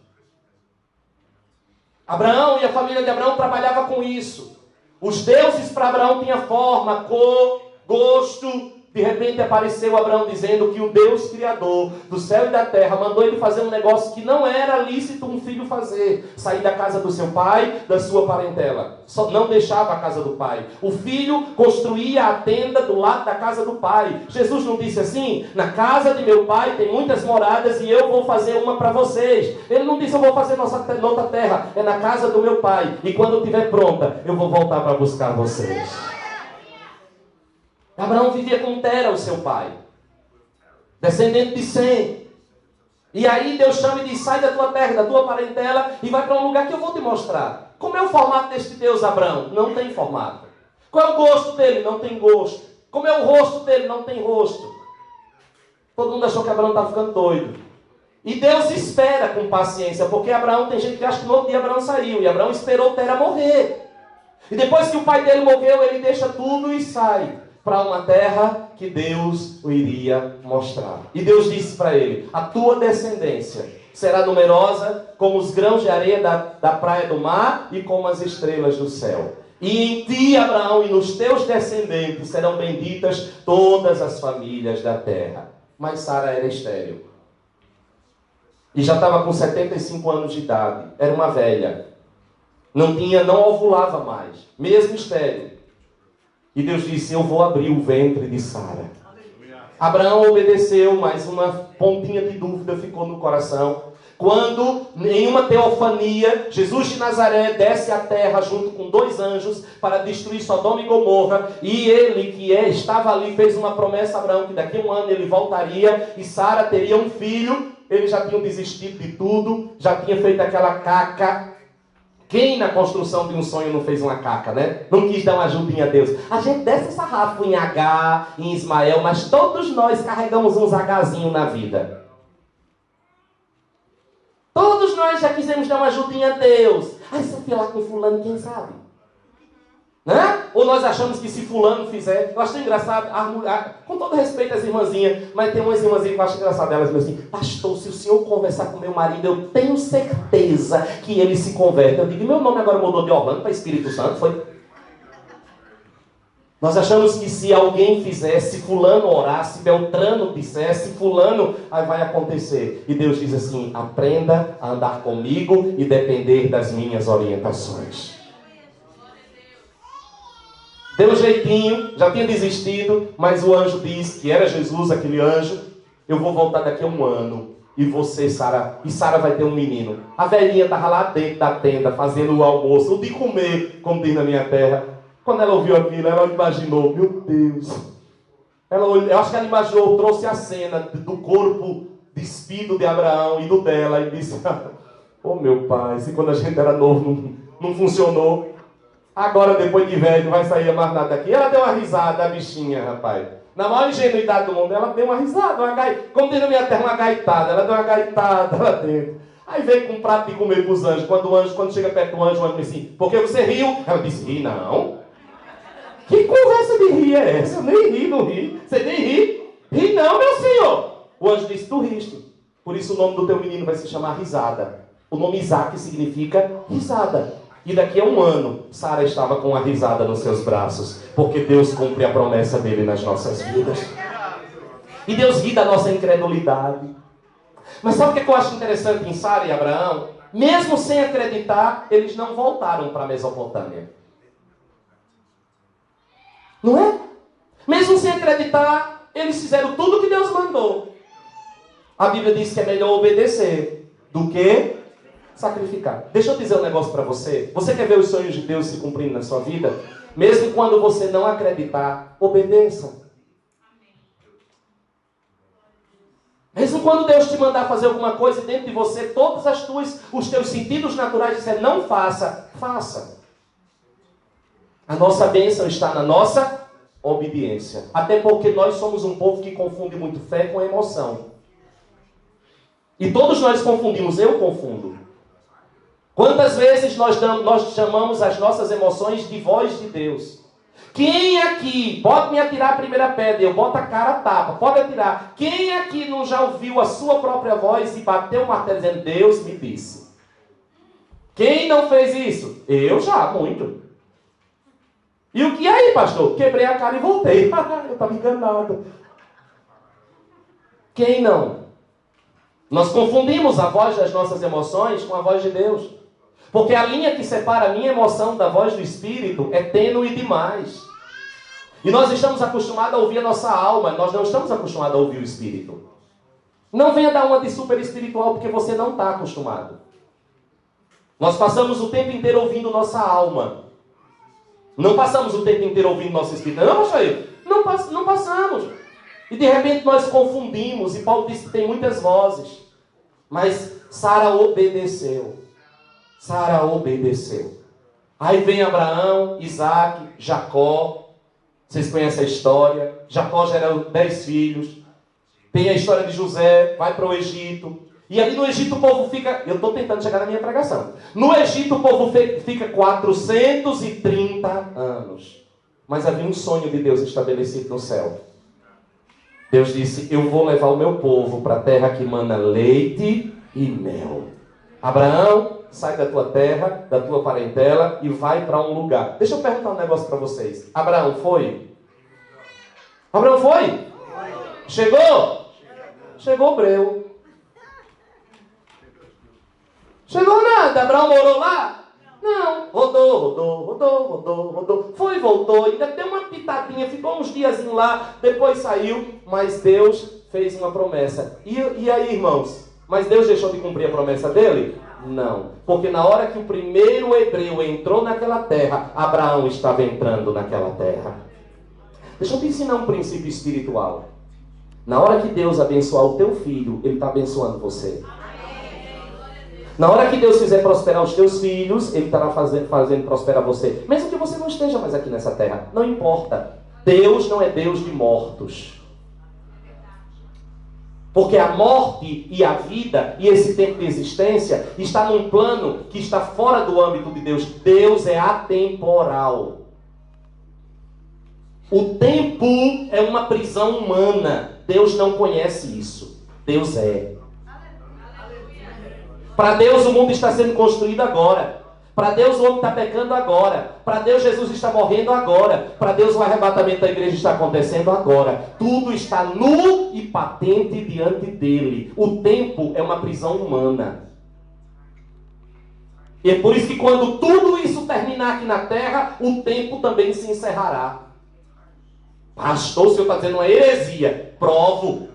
Abraão e a família de Abraão trabalhava com isso. Os deuses para Abraão tinham forma, cor, gosto. De repente apareceu Abraão dizendo que o Deus Criador do céu e da terra mandou ele fazer um negócio que não era lícito um filho fazer. Sair da casa do seu pai, da sua parentela. Só não deixava a casa do pai. O filho construía a tenda do lado da casa do pai. Jesus não disse assim, na casa de meu pai tem muitas moradas e eu vou fazer uma para vocês. Ele não disse eu vou fazer noutra terra, é na casa do meu pai. E quando eu estiver pronta, eu vou voltar para buscar vocês. Abraão vivia com Tera, o seu pai, descendente de Sem. E aí Deus chama e diz, sai da tua terra, da tua parentela e vai para um lugar que eu vou te mostrar. Como é o formato deste Deus, Abraão? Não tem formato. Qual é o gosto dele? Não tem gosto. Como é o rosto dele? Não tem rosto. Todo mundo achou que Abraão estava ficando doido. E Deus espera com paciência, porque Abraão, tem gente que acha que no outro dia Abraão saiu, e Abraão esperou Tera morrer. E depois que o pai dele morreu, ele deixa tudo e sai para uma terra que Deus o iria mostrar. E Deus disse para ele, a tua descendência será numerosa como os grãos de areia da praia do mar e como as estrelas do céu. E em ti, Abraão, e nos teus descendentes serão benditas todas as famílias da terra. Mas Sara era estéril. E já estava com 75 anos de idade. Era uma velha. Não ovulava mais. Mesmo estéril. E Deus disse, eu vou abrir o ventre de Sara. Abraão obedeceu, mas uma pontinha de dúvida ficou no coração. Quando, em uma teofania, Jesus de Nazaré desce à terra junto com 2 anjos para destruir Sodoma e Gomorra, e ele que estava ali fez uma promessa a Abraão que daqui a 1 ano ele voltaria e Sara teria um filho. Eles já tinham desistido de tudo, já tinha feito aquela caca. Quem na construção de um sonho não fez uma caca, né? Não quis dar uma ajudinha a Deus. A gente desce essa sarrafo em H, em Ismael, mas todos nós carregamos uns Hzinhos na vida. Todos nós já quisemos dar uma ajudinha a Deus. Aí se eu fui lá com fulano, quem sabe? Né? Ou nós achamos que se fulano fizer... Eu acho tão engraçado, com todo respeito às irmãzinhas, mas tem umas irmãzinhas que eu acho engraçado. Elas dizem assim, pastor, se o senhor conversar com meu marido, eu tenho certeza que ele se converte. Eu digo, meu nome agora mudou de Orlando para Espírito Santo, foi? Nós achamos que se alguém fizesse, fulano orasse, Beltrano dissesse, fulano, aí vai acontecer. E Deus diz assim, aprenda a andar comigo e depender das minhas orientações. Deu um jeitinho, já tinha desistido, mas o anjo disse que era Jesus, aquele anjo, eu vou voltar daqui a 1 ano. E você, Sara, e Sara vai ter um menino. A velhinha estava lá dentro da tenda, fazendo o almoço, o de comer, como diz na minha terra. Quando ela ouviu aquilo, ela imaginou, meu Deus. Eu acho que ela imaginou, trouxe a cena do corpo despido de Abraão e do dela, e disse, oh meu pai, se quando a gente era novo não funcionou, agora depois de velho não vai sair mais nada daqui. Ela deu uma risada, a bichinha, rapaz. Na maior ingenuidade do mundo, ela deu uma risada, como diz na minha terra, uma gaitada. Ela deu uma gaitada lá dentro. Aí veio com um prato de comer para os anjos. Quando chega perto do anjo, o anjo diz assim, por que você riu? Ela disse, ri não. Que conversa de rir é essa? Eu nem ri, não ri. Você nem ri? Ri não, meu senhor. O anjo disse, tu riste. Por isso o nome do teu menino vai se chamar Risada. O nome Isaac significa risada. E daqui a 1 ano, Sara estava com a risada nos seus braços. Porque Deus cumpre a promessa dele nas nossas vidas. E Deus ri da nossa incredulidade. Mas sabe o que eu acho interessante em Sara e Abraão? Mesmo sem acreditar, eles não voltaram para a Mesopotâmia. Não é? Mesmo sem acreditar, eles fizeram tudo o que Deus mandou. A Bíblia diz que é melhor obedecer do que sacrificar. Deixa eu dizer um negócio para você. Você quer ver os sonhos de Deus se cumprindo na sua vida? Mesmo quando você não acreditar, obedeça. Mesmo quando Deus te mandar fazer alguma coisa dentro de você, todos os teus sentidos naturais disserem não faça, faça. A nossa bênção está na nossa obediência. Até porque nós somos um povo que confunde muito fé com emoção. E todos nós confundimos, eu confundo. Quantas vezes nós chamamos as nossas emoções de voz de Deus? Quem aqui, pode me atirar a primeira pedra, eu boto a cara a tapa, pode atirar. Quem aqui não já ouviu a sua própria voz e bateu o martelo dizendo, Deus me disse? Quem não fez isso? Eu já, muito. E o que aí, pastor? Quebrei a cara e voltei. Eu estava enganado. Quem não? Nós confundimos a voz das nossas emoções com a voz de Deus. Porque a linha que separa a minha emoção da voz do Espírito é tênue demais. E nós estamos acostumados a ouvir a nossa alma, nós não estamos acostumados a ouvir o Espírito. Não venha dar uma de super espiritual porque você não está acostumado. Nós passamos o tempo inteiro ouvindo nossa alma. Não passamos o tempo inteiro ouvindo nosso Espírito. Não, pastor, não passamos. E de repente nós confundimos. E Paulo disse que tem muitas vozes. Mas Sara obedeceu. Sara obedeceu. Aí vem Abraão, Isaac, Jacó. Vocês conhecem a história. Jacó gera 10 filhos. Tem a história de José, vai para o Egito. E ali no Egito o povo fica... Eu estou tentando chegar na minha pregação. No Egito o povo fica 430 anos. Mas havia um sonho de Deus estabelecido no céu. Deus disse, eu vou levar o meu povo para a terra que mana leite e mel. Abraão, sai da tua terra, da tua parentela e vai para um lugar. Deixa eu perguntar um negócio para vocês. Abraão foi? Abraão foi? Chegou? Chegou breu. Chegou nada. Abraão morou lá? Não. Rodou. Foi, voltou. Ainda deu uma pitadinha. Ficou uns diazinhos lá. Depois saiu. Mas Deus fez uma promessa. E aí, irmãos? Mas Deus deixou de cumprir a promessa dele? Não. Porque na hora que o primeiro hebreu entrou naquela terra, Abraão estava entrando naquela terra. Deixa eu te ensinar um princípio espiritual. Na hora que Deus abençoar o teu filho, Ele está abençoando você. Na hora que Deus fizer prosperar os teus filhos, Ele estará fazendo prosperar você. Mesmo que você não esteja mais aqui nessa terra. Não importa. Deus não é Deus de mortos. Porque a morte e a vida e esse tempo de existência está num plano que está fora do âmbito de Deus. Deus é atemporal. O tempo é uma prisão humana. Deus não conhece isso. Deus é. Para Deus o mundo está sendo construído agora. Para Deus o homem está pecando agora. Para Deus Jesus está morrendo agora. Para Deus o arrebatamento da igreja está acontecendo agora. Tudo está nu e patente diante dele. O tempo é uma prisão humana. E é por isso que quando tudo isso terminar aqui na terra, o tempo também se encerrará. Pastor, o senhor está dizendo uma heresia. Provo.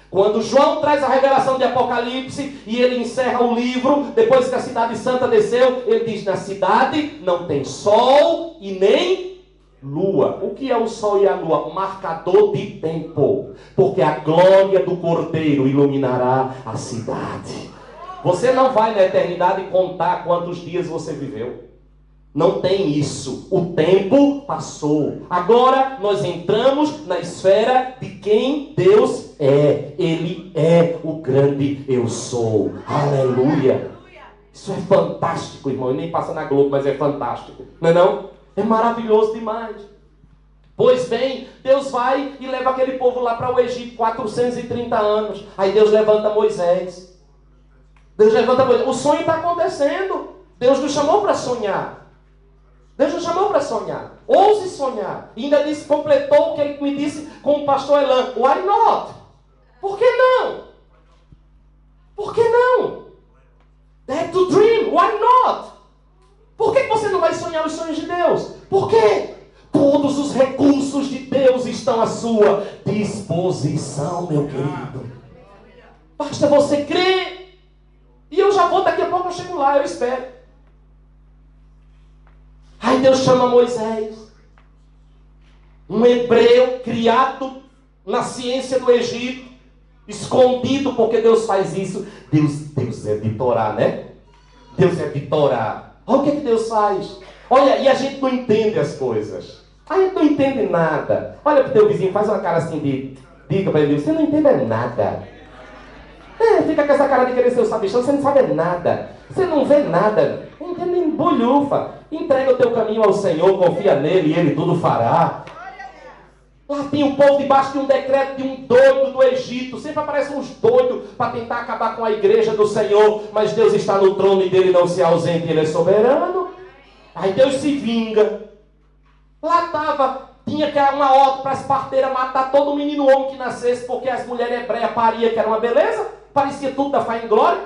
Quando João traz a revelação de Apocalipse e ele encerra o livro, depois que a cidade santa desceu, ele diz: na cidade não tem sol e nem lua. O que é o sol e a lua? Marcador de tempo. Porque a glória do Cordeiro iluminará a cidade. Você não vai na eternidade contar quantos dias você viveu. Não tem isso. O tempo passou. Agora nós entramos na esfera de quem Deus é. Ele é o grande eu sou. Aleluia. Isso é fantástico, irmão. E nem passa na Globo, mas é fantástico. Não é não? É maravilhoso demais. Pois bem, Deus vai e leva aquele povo lá para o Egito, 430 anos. Aí Deus levanta Moisés. Deus levanta Moisés. O sonho está acontecendo. Deus nos chamou para sonhar. Deus nos chamou para sonhar. Ouse sonhar. E ainda disse, completou o que ele me disse com o pastor Elan. Why not? Por que não? Por que não? Dare to dream. Why not? Por que você não vai sonhar os sonhos de Deus? Por quê? Todos os recursos de Deus estão à sua disposição, meu querido. Basta você crer. E eu já vou, daqui a pouco eu chego lá, eu espero. Aí Deus chama Moisés, um hebreu criado na ciência do Egito, escondido, porque Deus faz isso. Deus é de Torá, né? Deus é de Torá. Olha o que Deus faz. Olha, e a gente não entende as coisas. A gente não entende nada. Olha para o teu vizinho, faz uma cara assim de... Diga para ele, você não entende nada. Fica com essa cara de querer ser o sabichão, você não sabe nada. Você não vê nada. Não entende nem bolhufa. Entrega o teu caminho ao Senhor, confia nele e ele tudo fará. Lá tem o povo debaixo de um decreto de um doido do Egito. Sempre aparecem uns doidos para tentar acabar com a igreja do Senhor. Mas Deus está no trono e dele não se ausente, ele é soberano. Aí Deus se vinga. Lá tinha que dar uma ordem para as parteiras matar todo menino homem que nascesse, porque as mulheres hebreias pariam, que era uma beleza. Parecia tudo da fé em glória.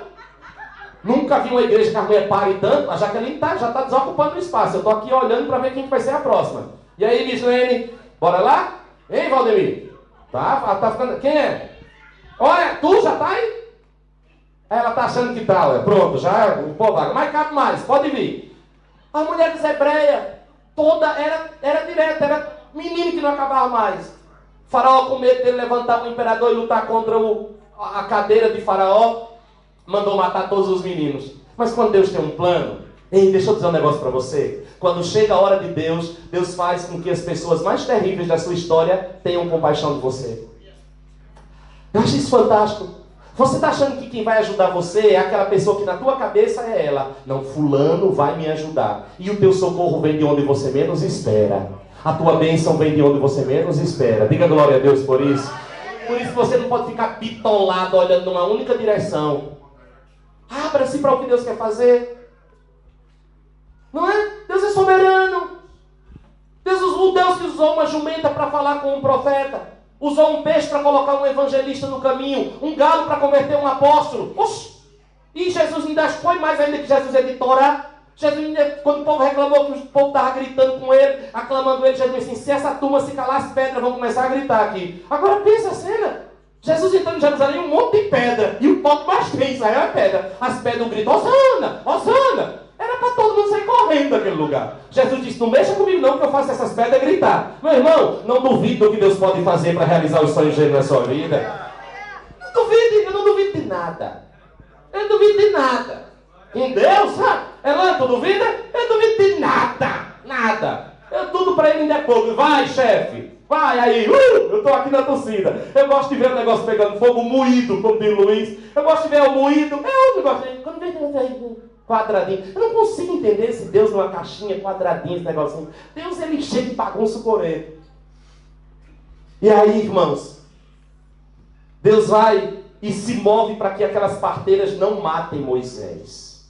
Nunca vi uma igreja que a mulher pare tanto. A Jaqueline já está desocupando o espaço. Eu estou aqui olhando para ver quem vai ser a próxima. E aí, Mislene, bora lá? Hein, Valdemir? Tá ficando... Quem é? Olha, tu já tá aí? Ela tá achando que tá, pronto, já o povo vaga. Mas cabe mais, pode vir. A mulher dos hebreias, toda era direta, era menino que não acabava mais. Faraó, com medo dele levantar o imperador e lutar contra a cadeira de Faraó, mandou matar todos os meninos. Mas quando Deus tem um plano, deixa eu dizer um negócio para você. Quando chega a hora de Deus, Deus faz com que as pessoas mais terríveis da sua história tenham compaixão de você. Eu acho isso fantástico. Você está achando que quem vai ajudar você é aquela pessoa que na tua cabeça é ela. Não, fulano vai me ajudar. E o teu socorro vem de onde você menos espera. A tua bênção vem de onde você menos espera. Diga glória a Deus por isso. Por isso você não pode ficar bitolado olhando numa única direção. Abra-se para o que Deus quer fazer. Não é? Deus é soberano. O Deus que usou uma jumenta para falar com um profeta. Usou um peixe para colocar um evangelista no caminho. Um galo para converter um apóstolo. Oxi! E Jesus ainda foi mais ainda que Jesus é de Torá. Jesus ainda, quando o povo reclamou que o povo estava gritando com ele, aclamando ele, Jesus disse assim, se essa turma se calar, as pedras vão começar a gritar aqui. Agora pensa a cena. Jesus entrando em Jerusalém, um monte de pedra. E o ponto mais tem, Israel é pedra. As pedras gritam, Hosana, Hosana. Era para todo mundo sair correndo daquele lugar. Jesus disse, não mexa comigo não, que eu faço essas pedras gritar. Meu irmão, não duvide do que Deus pode fazer para realizar os sonhos dele na sua vida. Não duvide, eu não duvido de nada. Eu não duvido de nada. Com Deus, Elan, tu duvida? Eu não duvido de nada. Nada. Eu tudo para ele ainda é pouco. Vai, chefe. Vai aí. Eu estou aqui na torcida. Eu gosto de ver o negócio pegando fogo, moído, como diz o Luiz. Eu gosto de ver o moído. Eu gosto de... Quando vem quadradinho. Eu não consigo entender esse Deus numa caixinha quadradinha, esse negocinho. Deus, ele cheio de bagunça por ele. E aí, irmãos, Deus vai e se move para que aquelas parteiras não matem Moisés.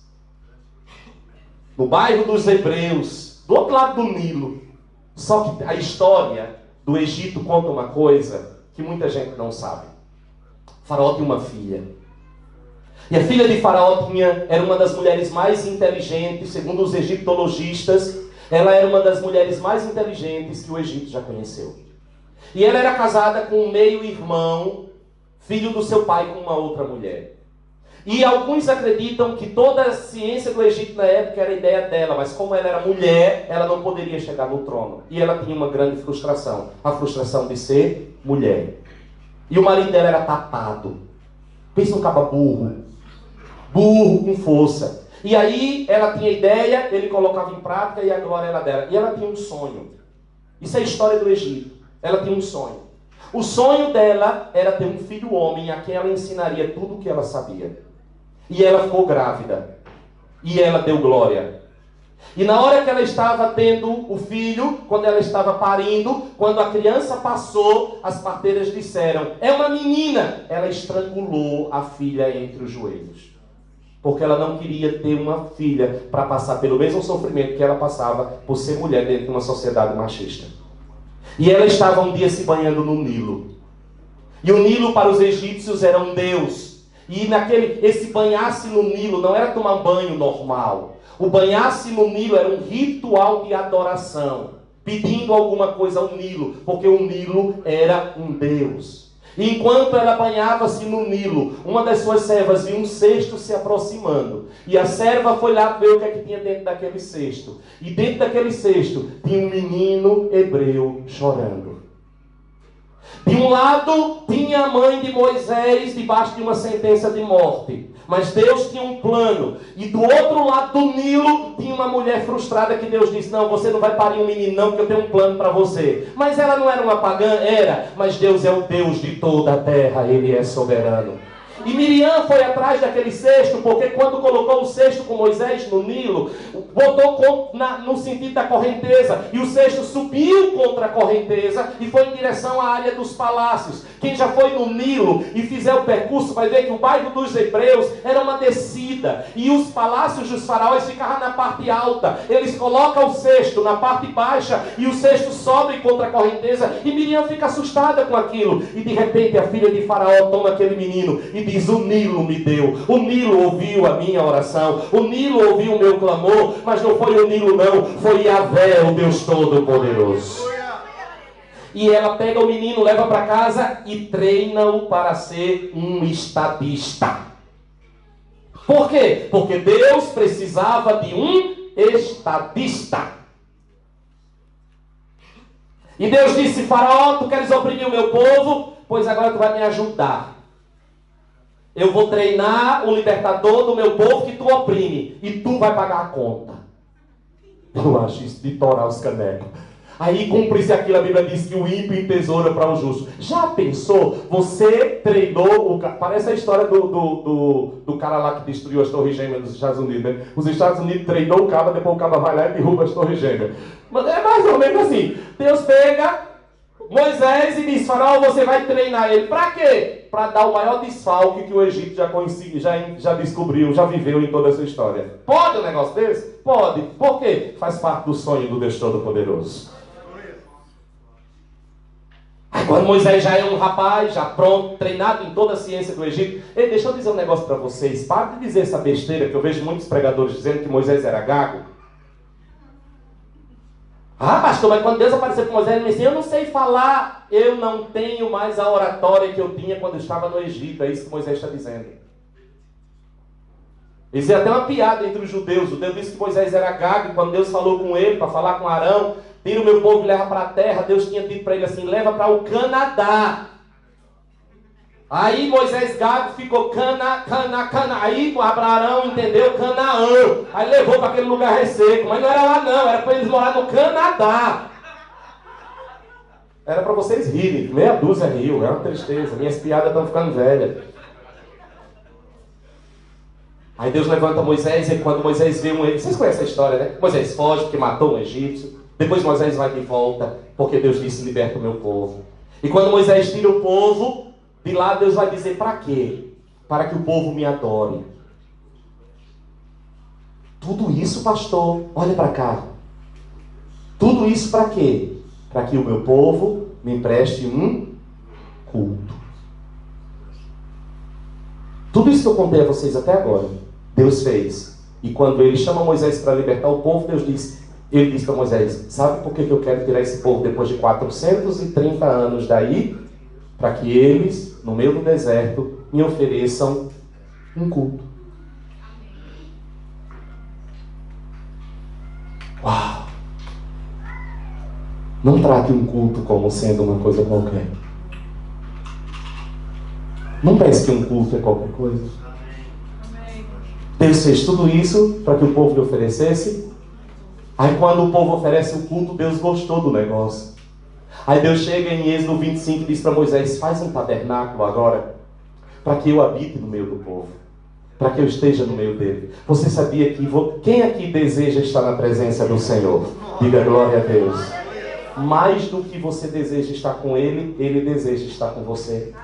No bairro dos Hebreus, do outro lado do Nilo. Só que a história do Egito conta uma coisa que muita gente não sabe. Faraó tinha uma filha. E a filha de Faraó era uma das mulheres mais inteligentes, segundo os egiptologistas, ela era uma das mulheres mais inteligentes que o Egito já conheceu. E ela era casada com um meio-irmão, filho do seu pai, com uma outra mulher. E alguns acreditam que toda a ciência do Egito na época era a ideia dela, mas como ela era mulher, ela não poderia chegar no trono. E ela tinha uma grande frustração, a frustração de ser mulher. E o marido dela era tapado. Pensa um caba burro com força. E aí ela tinha ideia, ele colocava em prática e a glória era dela. E ela tinha um sonho. Isso é a história do Egito. Ela tinha um sonho. O sonho dela era ter um filho homem a quem ela ensinaria tudo o que ela sabia. E ela ficou grávida. E ela deu glória. E na hora que ela estava tendo o filho, quando ela estava parindo, quando a criança passou, as parteiras disseram: é uma menina. Ela estrangulou a filha entre os joelhos. Porque ela não queria ter uma filha para passar pelo mesmo sofrimento que ela passava por ser mulher dentro de uma sociedade machista. E ela estava um dia se banhando no Nilo. E o Nilo para os egípcios era um deus. E esse banhar-se no Nilo não era tomar banho normal. O banhar-se no Nilo era um ritual de adoração, pedindo alguma coisa ao Nilo, porque o Nilo era um deus. E enquanto ela banhava-se no Nilo, uma das suas servas viu um cesto se aproximando. E a serva foi lá ver o que é que tinha dentro daquele cesto. E dentro daquele cesto tinha um menino hebreu chorando. De um lado tinha a mãe de Moisés debaixo de uma sentença de morte. Mas Deus tinha um plano. E do outro lado do Nilo tinha uma mulher frustrada que Deus disse: não, você não vai parir um menino não, porque eu tenho um plano para você. Mas ela não era uma pagã? Era. Mas Deus é o Deus de toda a terra. Ele é soberano. E Miriam foi atrás daquele cesto, porque quando colocou o cesto com Moisés no Nilo, botou no sentido da correnteza, e o cesto subiu contra a correnteza e foi em direção à área dos palácios. Quem já foi no Nilo e fizer o percurso vai ver que o bairro dos Hebreus era uma descida, e os palácios dos faraós ficavam na parte alta. Eles colocam o cesto na parte baixa e o cesto sobe contra a correnteza, e Miriam fica assustada com aquilo. E de repente a filha de Faraó toma aquele menino e diz: o Nilo me deu, o Nilo ouviu a minha oração, o Nilo ouviu o meu clamor. Mas não foi o Nilo não, foi Yahvé, o Deus Todo-Poderoso. E ela pega o menino, leva para casa e treina-o para ser um estadista. Por quê? Porque Deus precisava de um estadista. E Deus disse: Faraó, tu queres oprimir o meu povo? Pois agora tu vai me ajudar. Eu vou treinar o libertador do meu povo que tu oprime. E tu vai pagar a conta. Eu acho isso de torar os canecos. Aí cumpre-se aquilo, a Bíblia diz que o ímpio entesoura para o justo. Já pensou? Você treinou o cara. Parece a história do cara lá que destruiu as torres gêmeas dos Estados Unidos, né? Os Estados Unidos treinou o cara, depois o cara vai lá e derruba as torres gêmeas. Mas é mais ou menos assim. Deus pega Moisés e diz: Faraó, você vai treinar ele. Para quê? Para dar o maior desfalque que o Egito já descobriu, já viveu em toda a sua história. Pode um negócio desse? Pode. Por quê? Faz parte do sonho do Deus Todo-Poderoso. Aí quando Moisés já é um rapaz, já pronto, treinado em toda a ciência do Egito. Ei, deixa eu dizer um negócio para vocês. Para de dizer essa besteira que eu vejo muitos pregadores dizendo que Moisés era gago. Ah, pastor, mas quando Deus apareceu com Moisés, ele disse: eu não sei falar, eu não tenho mais a oratória que eu tinha quando eu estava no Egito. É isso que Moisés está dizendo. Isso é até uma piada entre os judeus. O Deus disse que Moisés era gago, e quando Deus falou com ele, para falar com Arão: tira o meu povo e leva para a terra. Deus tinha dito para ele assim: leva para o Canadá. Aí Moisés gago ficou cana. Aí Abraão entendeu Canaã. Aí levou para aquele lugar resseco. Mas não era lá não, era para eles morar no Canadá. Era para vocês rirem. Meia dúzia riu, é uma tristeza. Minhas piadas estão ficando velhas. Aí Deus levanta Moisés, e quando Moisés vê vocês conhecem a história, né? Moisés foge porque matou um egípcio. Depois Moisés vai de volta, porque Deus disse: liberta o meu povo. E quando Moisés tira o povo, de lá Deus vai dizer para quê? Para que o povo me adore. Tudo isso, pastor, olha para cá. Tudo isso para quê? Para que o meu povo me preste um culto. Tudo isso que eu contei a vocês até agora, Deus fez. E quando ele chama Moisés para libertar o povo, ele diz para Moisés, sabe por que eu quero tirar esse povo depois de 430 anos daí? Para que eles, no meio do deserto, me ofereçam um culto. Uau! Não trate um culto como sendo uma coisa qualquer. Não pense que um culto é qualquer coisa. Deus fez tudo isso para que o povo lhe oferecesse. Aí quando o povo oferece o culto, Deus gostou do negócio. Aí Deus chega em Êxodo 25 e diz para Moisés, faz um tabernáculo agora, para que eu habite no meio do povo, para que eu esteja no meio dele. Você sabia que quem aqui deseja estar na presença do Senhor? Diga glória a Deus. Mais do que você deseja estar com ele, ele deseja estar com você.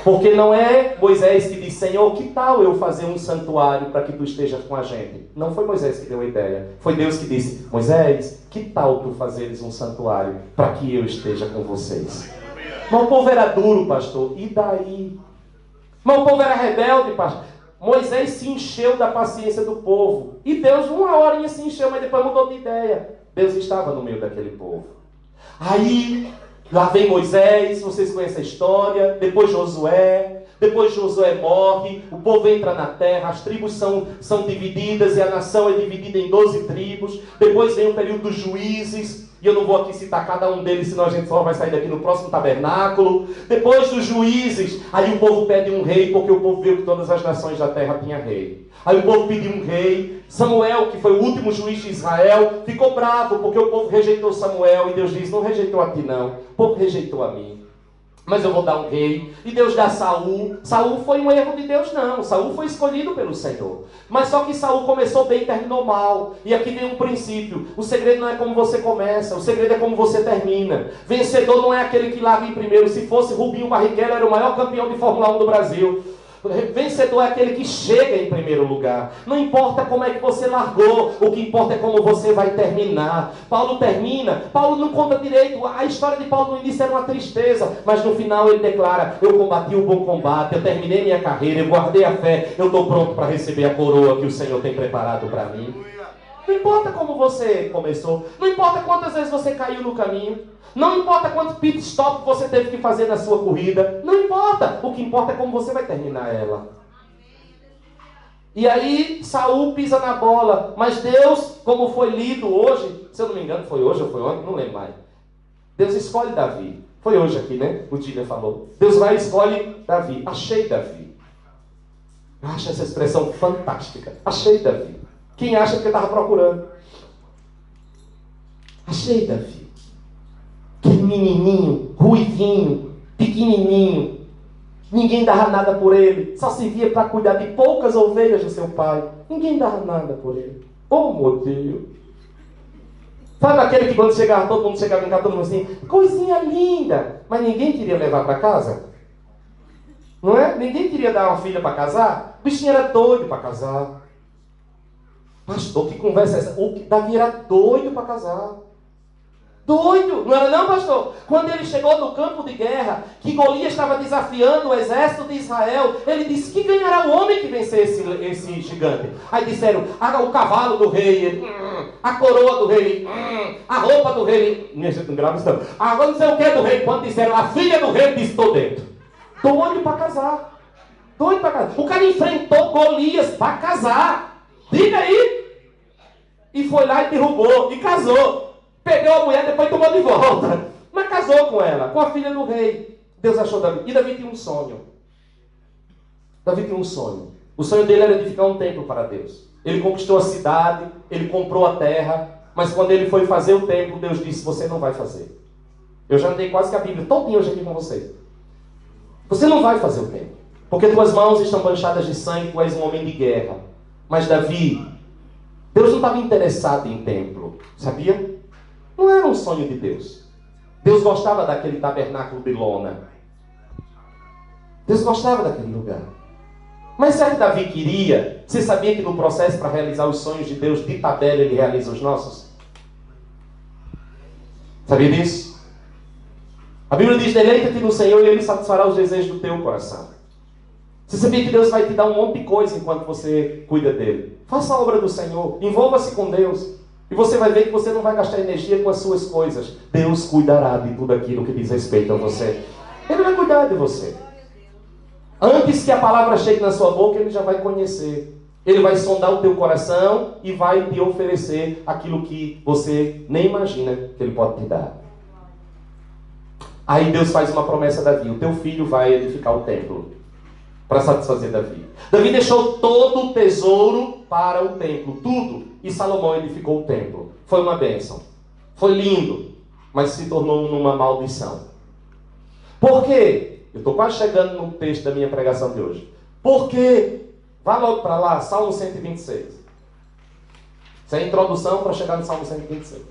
Porque não é Moisés que diz, Senhor, que tal eu fazer um santuário para que tu estejas com a gente? Não foi Moisés que deu a ideia. Foi Deus que disse, Moisés, que tal tu fazeres um santuário para que eu esteja com vocês? Mas o povo era duro, pastor. E daí? Mas o povo era rebelde, pastor. Moisés se encheu da paciência do povo. E Deus, uma horinha se encheu, mas depois mudou de ideia. Deus estava no meio daquele povo. Aí... lá vem Moisés, vocês conhecem a história, depois Josué morre, o povo entra na terra, as tribos são divididas e a nação é dividida em 12 tribos, depois vem o período dos juízes, e eu não vou aqui citar cada um deles, senão a gente só vai sair daqui no próximo tabernáculo. Depois dos juízes, aí o povo pede um rei, porque o povo viu que todas as nações da terra tinham rei. Aí o povo pediu um rei. Samuel, que foi o último juiz de Israel, ficou bravo, porque o povo rejeitou Samuel, e Deus diz, não rejeitou a ti não, o povo rejeitou a mim. Mas eu vou dar um rei. E Deus dá Saul. Saul foi um erro de Deus, não. Saul foi escolhido pelo Senhor. Mas só que Saul começou bem e terminou mal. E aqui vem um princípio. O segredo não é como você começa. O segredo é como você termina. Vencedor não é aquele que larga em primeiro. Se fosse Rubinho Barrichello, era o maior campeão de Fórmula 1 do Brasil. Vencedor é aquele que chega em primeiro lugar. Não importa como é que você largou, o que importa é como você vai terminar. Paulo termina, Paulo não conta direito. A história de Paulo no início era uma tristeza, mas no final ele declara, eu combati o bom combate, eu terminei minha carreira, eu guardei a fé, eu estou pronto para receber a coroa que o Senhor tem preparado para mim. Não importa como você começou, não importa quantas vezes você caiu no caminho, não importa quantos pit stop você teve que fazer na sua corrida, não importa, o que importa é como você vai terminar ela. E aí Saul pisa na bola, mas Deus, como foi lido hoje, se eu não me engano foi hoje ou foi ontem, não lembro mais, Deus escolhe Davi, foi hoje aqui, né? O Dília falou, Deus vai e escolhe Davi, achei Davi. Eu acho essa expressão fantástica, achei Davi. Quem acha que estava procurando? Achei Davi. Aquele menininho, ruivinho, pequenininho. Ninguém dava nada por ele. Só servia para cuidar de poucas ovelhas do seu pai. Ninguém dava nada por ele. Oh, meu Deus. Sabe aquele que quando chegava, todo mundo chegava em casa, todo mundo assim, coisinha linda. Mas ninguém queria levar para casa? Não é? Ninguém queria dar uma filha para casar? O bichinho era doido para casar. Pastor, que conversa é essa? O Davi era doido para casar. Doido, não era não, pastor? Quando ele chegou no campo de guerra, que Golias estava desafiando o exército de Israel, ele disse que ganhará o homem que vencer esse gigante. Aí disseram, o cavalo do rei, ele, a coroa do rei, a roupa do rei, minha gente não grava isso não. Agora não sei o que do rei, quando disseram, a filha do rei, disse, estou dentro. Doido para casar. Doido para casar. O cara enfrentou Golias para casar. Diga aí. E foi lá e derrubou. E casou. Pegou a mulher, depois tomou de volta. Mas casou com ela. Com a filha do rei. Deus achou Davi. E Davi tinha um sonho. Davi tinha um sonho. O sonho dele era edificar um templo para Deus. Ele conquistou a cidade. Ele comprou a terra. Mas quando ele foi fazer o templo, Deus disse, você não vai fazer. Eu já andei quase que a Bíblia todinha hoje aqui com vocês. Você não vai fazer o templo. Porque tuas mãos estão manchadas de sangue. Tu és um homem de guerra. Mas Davi, Deus não estava interessado em templo, sabia? Não era um sonho de Deus. Deus gostava daquele tabernáculo de lona. Deus gostava daquele lugar. Mas será que Davi queria? Você sabia que no processo para realizar os sonhos de Deus, de tabela, ele realiza os nossos? Sabia disso? A Bíblia diz: deleita-te no Senhor e Ele satisfará os desejos do teu coração. Você sabia que Deus vai te dar um monte de coisa enquanto você cuida dele? Faça a obra do Senhor, envolva-se com Deus. E você vai ver que você não vai gastar energia com as suas coisas. Deus cuidará de tudo aquilo que diz respeito a você. Ele vai cuidar de você. Antes que a palavra chegue na sua boca, Ele já vai conhecer. Ele vai sondar o teu coração e vai te oferecer aquilo que você nem imagina que Ele pode te dar. Aí Deus faz uma promessa a Davi: o teu filho vai edificar o templo para satisfazer Davi. Davi deixou todo o tesouro para o templo, tudo, e Salomão edificou o templo. Foi uma bênção, foi lindo, mas se tornou numa maldição. Por quê? Eu estou quase chegando no texto da minha pregação de hoje. Por quê? Vá logo para lá, Salmo 126. Essa é a introdução para chegar no Salmo 126.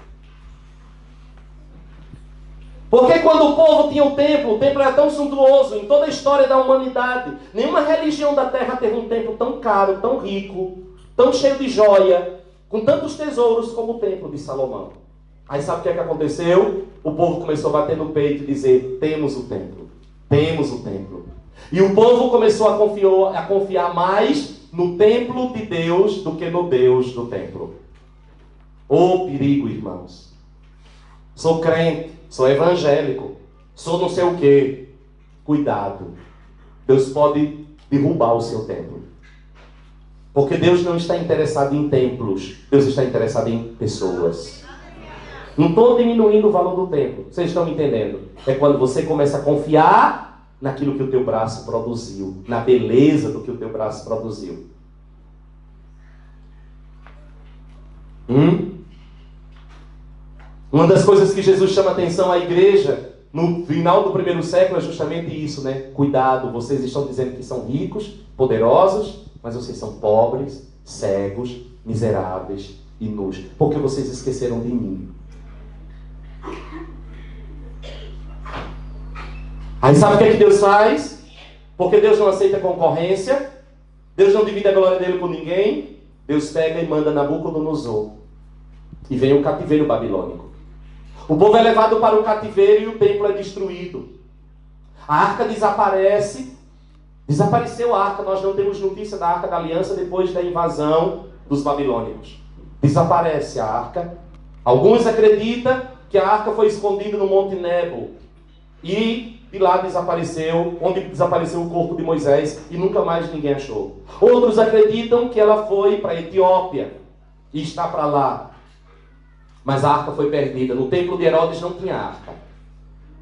Porque quando o povo tinha o templo era tão suntuoso em toda a história da humanidade. Nenhuma religião da terra teve um templo tão caro, tão rico, tão cheio de joia, com tantos tesouros como o templo de Salomão. Aí sabe o que é que aconteceu? O povo começou a bater no peito e dizer: temos o templo, temos o templo. E o povo começou a confiar mais no templo de Deus do que no Deus do templo. Ô perigo, irmãos. Sou crente, sou evangélico, sou não sei o quê. Cuidado. Deus pode derrubar o seu templo. Porque Deus não está interessado em templos. Deus está interessado em pessoas. Não estou diminuindo o valor do templo. Vocês estão me entendendo? É quando você começa a confiar naquilo que o teu braço produziu, na beleza do que o teu braço produziu. Uma das coisas que Jesus chama atenção à igreja no final do primeiro século é justamente isso, né? Cuidado, vocês estão dizendo que são ricos, poderosos, mas vocês são pobres, cegos, miseráveis e nus, porque vocês esqueceram de mim. Aí sabe o que é que Deus faz? Porque Deus não aceita concorrência, Deus não divide a glória dele com ninguém. Deus pega e manda Nabucodonosor, e vem o cativeiro babilônico. O povo é levado para o cativeiro e o templo é destruído. A arca desaparece. Desapareceu a arca. Nós não temos notícia da arca da aliança depois da invasão dos babilônicos. Desaparece a arca. Alguns acreditam que a arca foi escondida no Monte Nebo. E de lá desapareceu, onde desapareceu o corpo de Moisés e nunca mais ninguém achou. Outros acreditam que ela foi para a Etiópia e está para lá. Mas a arca foi perdida. No templo de Herodes não tinha arca.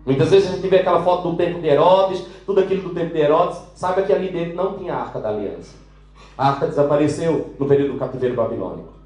Muitas vezes a gente vê aquela foto do templo de Herodes, tudo aquilo do templo de Herodes, sabe que ali dentro não tinha a arca da aliança. A arca desapareceu no período do cativeiro babilônico.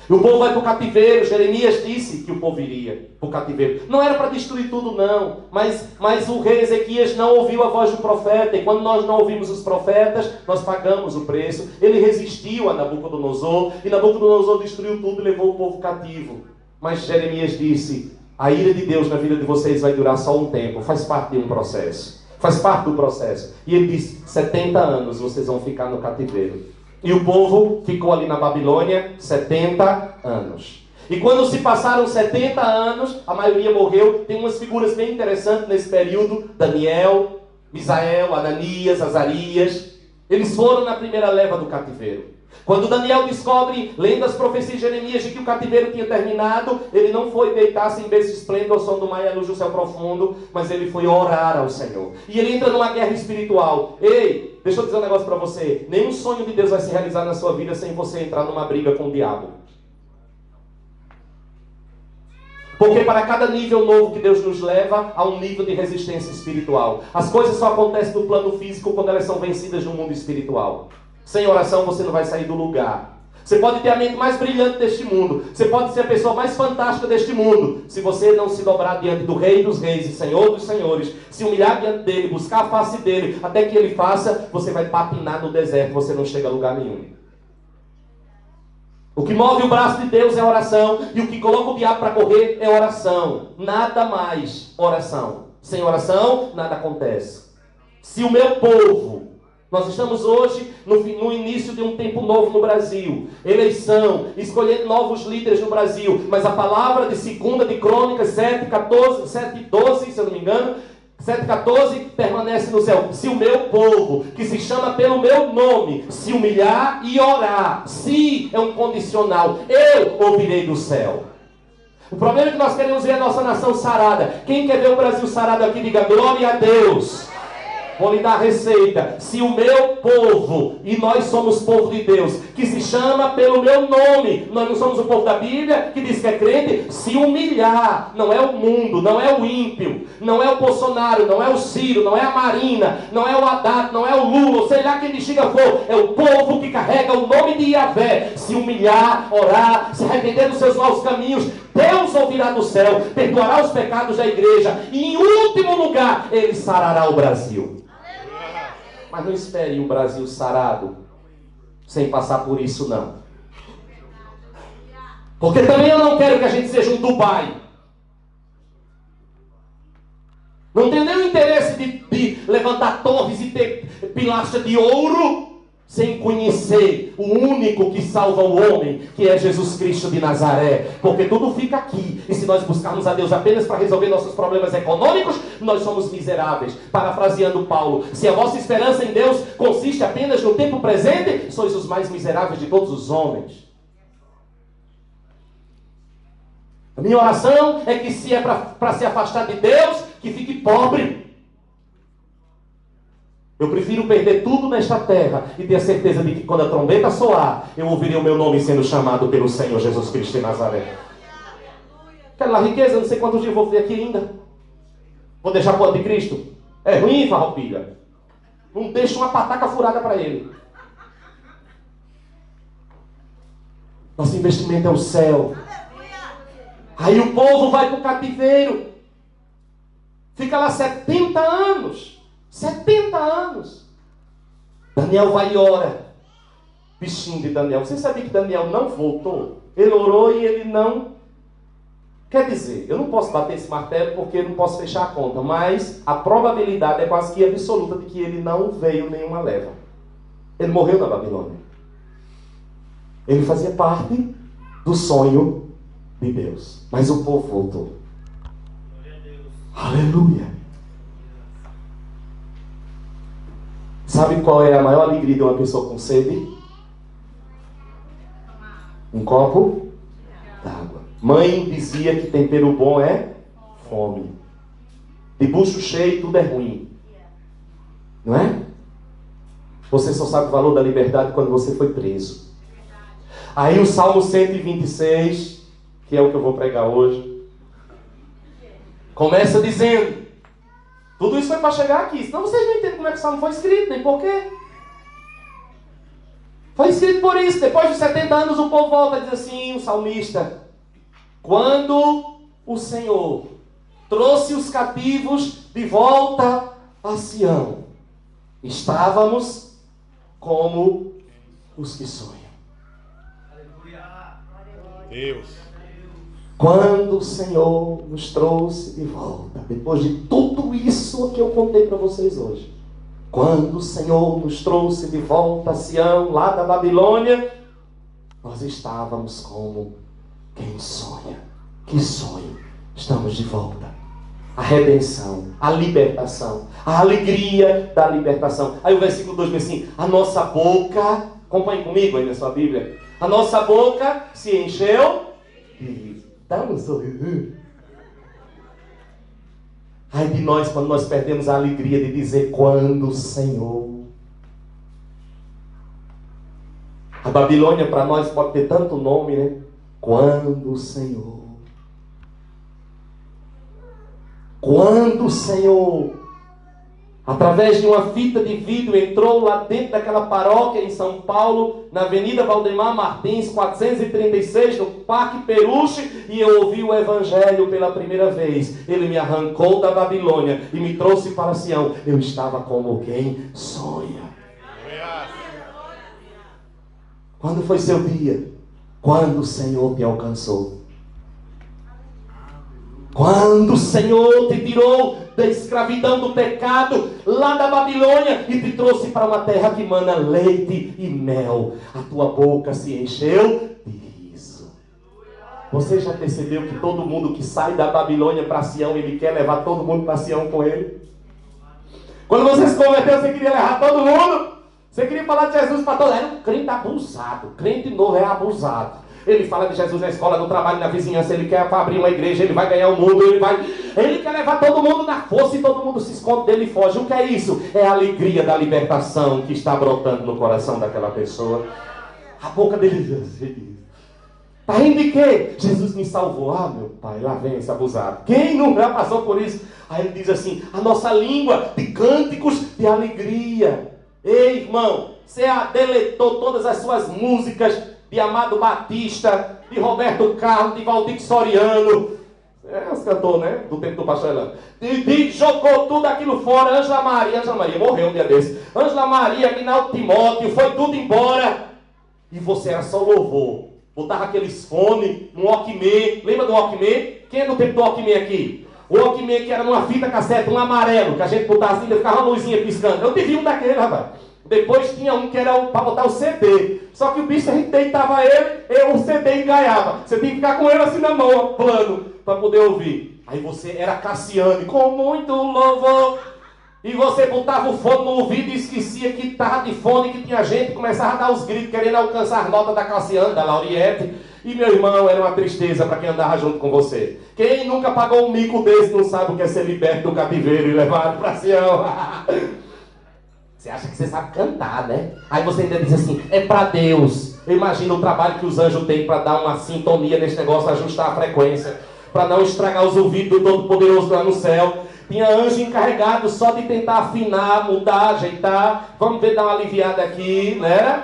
E o povo vai para o cativeiro. Jeremias disse que o povo iria para o cativeiro. Não era para destruir tudo, não. Mas o rei Ezequias não ouviu a voz do profeta. E quando nós não ouvimos os profetas, nós pagamos o preço. Ele resistiu a Nabucodonosor. E Nabucodonosor destruiu tudo e levou o povo cativo. Mas Jeremias disse: a ira de Deus na vida de vocês vai durar só um tempo. Faz parte de um processo. Faz parte do processo. E ele disse: 70 anos vocês vão ficar no cativeiro. E o povo ficou ali na Babilônia 70 anos. E quando se passaram 70 anos, a maioria morreu. Tem umas figuras bem interessantes nesse período: Daniel, Misael, Ananias, Azarias. Eles foram na primeira leva do cativeiro. Quando Daniel descobre, lendo as profecias de Jeremias de que o cativeiro tinha terminado, ele não foi deitar-se em berço esplêndido ao som do mar e à luz do céu profundo, mas ele foi orar ao Senhor. E ele entra numa guerra espiritual. Ei, deixa eu dizer um negócio para você. Nenhum sonho de Deus vai se realizar na sua vida sem você entrar numa briga com o diabo. Porque para cada nível novo que Deus nos leva, há um nível de resistência espiritual. As coisas só acontecem no plano físico quando elas são vencidas no mundo espiritual. Sem oração você não vai sair do lugar. Você pode ter a mente mais brilhante deste mundo. Você pode ser a pessoa mais fantástica deste mundo. Se você não se dobrar diante do Rei dos Reis e Senhor dos Senhores, se humilhar diante dele, buscar a face dele, até que ele faça, você vai patinar no deserto, você não chega a lugar nenhum. O que move o braço de Deus é oração. E o que coloca o diabo para correr é oração. Nada mais. Oração. Sem oração, nada acontece. Se o meu povo... Nós estamos hoje no início de um tempo novo no Brasil. Eleição, escolher novos líderes no Brasil. Mas a palavra de 2 de Crônicas 7:12, se eu não me engano, 7:14 permanece no céu. Se o meu povo, que se chama pelo meu nome, se humilhar e orar, se é um condicional, eu ouvirei do céu. O problema é que nós queremos ver a nossa nação sarada. Quem quer ver o Brasil sarado aqui, diga glória a Deus. Vou lhe dar a receita. Se o meu povo, e nós somos povo de Deus, que se chama pelo meu nome, nós não somos o povo da Bíblia, que diz que é crente, se humilhar, não é o mundo, não é o ímpio, não é o Bolsonaro, não é o Ciro, não é a Marina, não é o Haddad, não é o Lula, ou sei lá quem bexiga for, é o povo que carrega o nome de Yahvé, se humilhar, orar, se arrepender dos seus maus caminhos, Deus ouvirá do céu, perdoará os pecados da igreja, e em último lugar, Ele sarará o Brasil. Mas não espere o Brasil sarado sem passar por isso, não. Porque também eu não quero que a gente seja um Dubai. Não tenho nenhum interesse de levantar torres e ter pilastra de ouro sem conhecer o único que salva o homem, que é Jesus Cristo de Nazaré. Porque tudo fica aqui. E se nós buscarmos a Deus apenas para resolver nossos problemas econômicos, nós somos miseráveis. Parafraseando Paulo, se a vossa esperança em Deus consiste apenas no tempo presente, sois os mais miseráveis de todos os homens. A minha oração é que, se é para se afastar de Deus, que fique pobre. Eu prefiro perder tudo nesta terra e ter a certeza de que quando a trombeta soar, eu ouvirei o meu nome sendo chamado pelo Senhor Jesus Cristo de Nazaré. Quero lá riqueza, não sei quantos dias vou ter aqui ainda. Vou deixar para o anticristo? É ruim, farroupilha. Não deixa uma pataca furada para ele. Nosso investimento é o céu. Aí o povo vai para o cativeiro. Fica lá 70 anos. 70 anos. Daniel vai e ora. Bichinho de Daniel. Você sabia que Daniel não voltou? Ele orou e ele não... Quer dizer, eu não posso bater esse martelo porque eu não posso fechar a conta, mas a probabilidade é quase que absoluta de que ele não veio nenhuma leva. Ele morreu na Babilônia. Ele fazia parte do sonho de Deus. Mas o povo voltou. Aleluia. Sabe qual é a maior alegria de uma pessoa com sede? Um copo d'água. Mãe dizia que tempero bom é fome. De bucho cheio tudo é ruim. Não é? Você só sabe o valor da liberdade quando você foi preso. Aí o Salmo 126, que é o que eu vou pregar hoje, começa dizendo... Tudo isso foi para chegar aqui. Senão vocês não entendem como é que o Salmo foi escrito, nem porquê. Foi escrito por isso. Depois de 70 anos o povo volta e diz assim, o salmista: quando o Senhor trouxe os cativos de volta a Sião, estávamos como os que sonham. Deus. Quando o Senhor nos trouxe de volta, depois de tudo isso que eu contei para vocês hoje, quando o Senhor nos trouxe de volta a Sião, lá da Babilônia, nós estávamos como quem sonha. Que sonho? Estamos de volta. A redenção, a libertação, a alegria da libertação. Aí o versículo 2 diz assim: a nossa boca, acompanhe comigo aí na sua Bíblia, a nossa boca se encheu de... Dá um sorriso. Ai de nós quando nós perdemos a alegria de dizer quando o Senhor. A Babilônia para nós pode ter tanto nome, né? Quando o Senhor. Quando o Senhor, através de uma fita de vidro, entrou lá dentro daquela paróquia em São Paulo, na Avenida Valdemar Martins, 436, no Parque Peruche, e eu ouvi o Evangelho pela primeira vez. Ele me arrancou da Babilônia e me trouxe para Sião. Eu estava como quem sonha. Quando foi seu dia? Quando o Senhor te alcançou. Quando o Senhor te tirou da escravidão do pecado, lá da Babilônia, e te trouxe para uma terra que mana leite e mel. A tua boca se encheu de riso. Você já percebeu que todo mundo que sai da Babilônia para Sião, ele quer levar todo mundo para Sião com ele? Quando você se converteu, você queria levar todo mundo? Você queria falar de Jesus para todo mundo? Era um crente abusado. Crente novo é abusado. Ele fala de Jesus na escola, no trabalho, na vizinhança. Ele quer abrir uma igreja, ele vai ganhar o mundo. Ele quer levar todo mundo na força e todo mundo se esconde dele e foge. O que é isso? É a alegria da libertação que está brotando no coração daquela pessoa. A boca dele diz assim: tá rindo de quê? Jesus me salvou. Ah, meu pai, lá vem esse abusado. Quem não já passou por isso? Aí ele diz assim: a nossa língua de cânticos de alegria. Ei, irmão, você deletou todas as suas músicas de Amado Batista, de Roberto Carlos, de Valdir Soriano. Os cantores, né? Do tempo do pastor Elano. Jogou tudo aquilo fora. Ângela Maria morreu um dia desse. Ângela Maria, Aguinaldo Timóteo, foi tudo embora. E você era só louvor. Botava aqueles fones, um Walkman. Lembra do Walkman? Quem é do tempo do Walkman aqui? O Walkman que era numa fita cassete, um amarelo, que a gente botava assim, ficava uma luzinha piscando. Eu tive um daquele, rapaz. Depois tinha um que era para botar o CD. Só que o bicho, a gente deitava ele, o CD engaiava. Você tinha que ficar com ele assim na mão, plano, para poder ouvir. Aí você era Cassiane, com muito louvor. E você botava o fone no ouvido e esquecia que estava de fone, que tinha gente, começava a dar os gritos, querendo alcançar as notas da Cassiane, da Lauriette. E meu irmão, era uma tristeza para quem andava junto com você. Quem nunca pagou um mico desse não sabe o que é ser liberto do cativeiro e levado para Sião. Você acha que você sabe cantar, né? Aí você ainda diz assim: é para Deus. Imagina o trabalho que os anjos têm para dar uma sintonia nesse negócio, ajustar a frequência, para não estragar os ouvidos do Todo-Poderoso lá no céu. Tinha anjo encarregado só de tentar afinar, mudar, ajeitar. Vamos ver, dar uma aliviada aqui, né?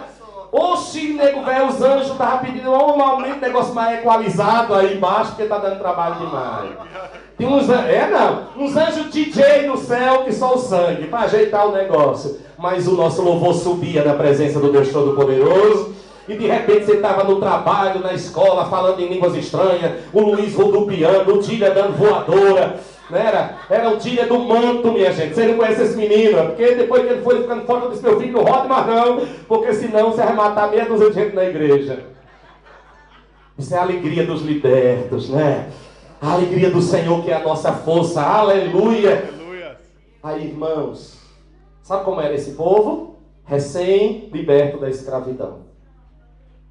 Oxi, nego velho, os anjos estavam pedindo um aumento, negócio mais equalizado aí embaixo, porque tá dando trabalho demais. Tem uns anjos DJ no céu que só o sangue, para ajeitar o negócio. Mas o nosso louvor subia na presença do Deus Todo-Poderoso. E de repente você estava no trabalho, na escola, falando em línguas estranhas. O Luiz rodopiando, o Tília dando voadora. Era o Tília do manto, minha gente. Você não conhece esse menino, porque depois que ele foi ficando forte, eu disse: meu filho, não rode mais não, porque senão você vai matar meia dúzia de gente na igreja. Isso é a alegria dos libertos, né? A alegria do Senhor, que é a nossa força. Aleluia! Aleluia. Aí, irmãos, sabe como era esse povo? Recém-liberto da escravidão.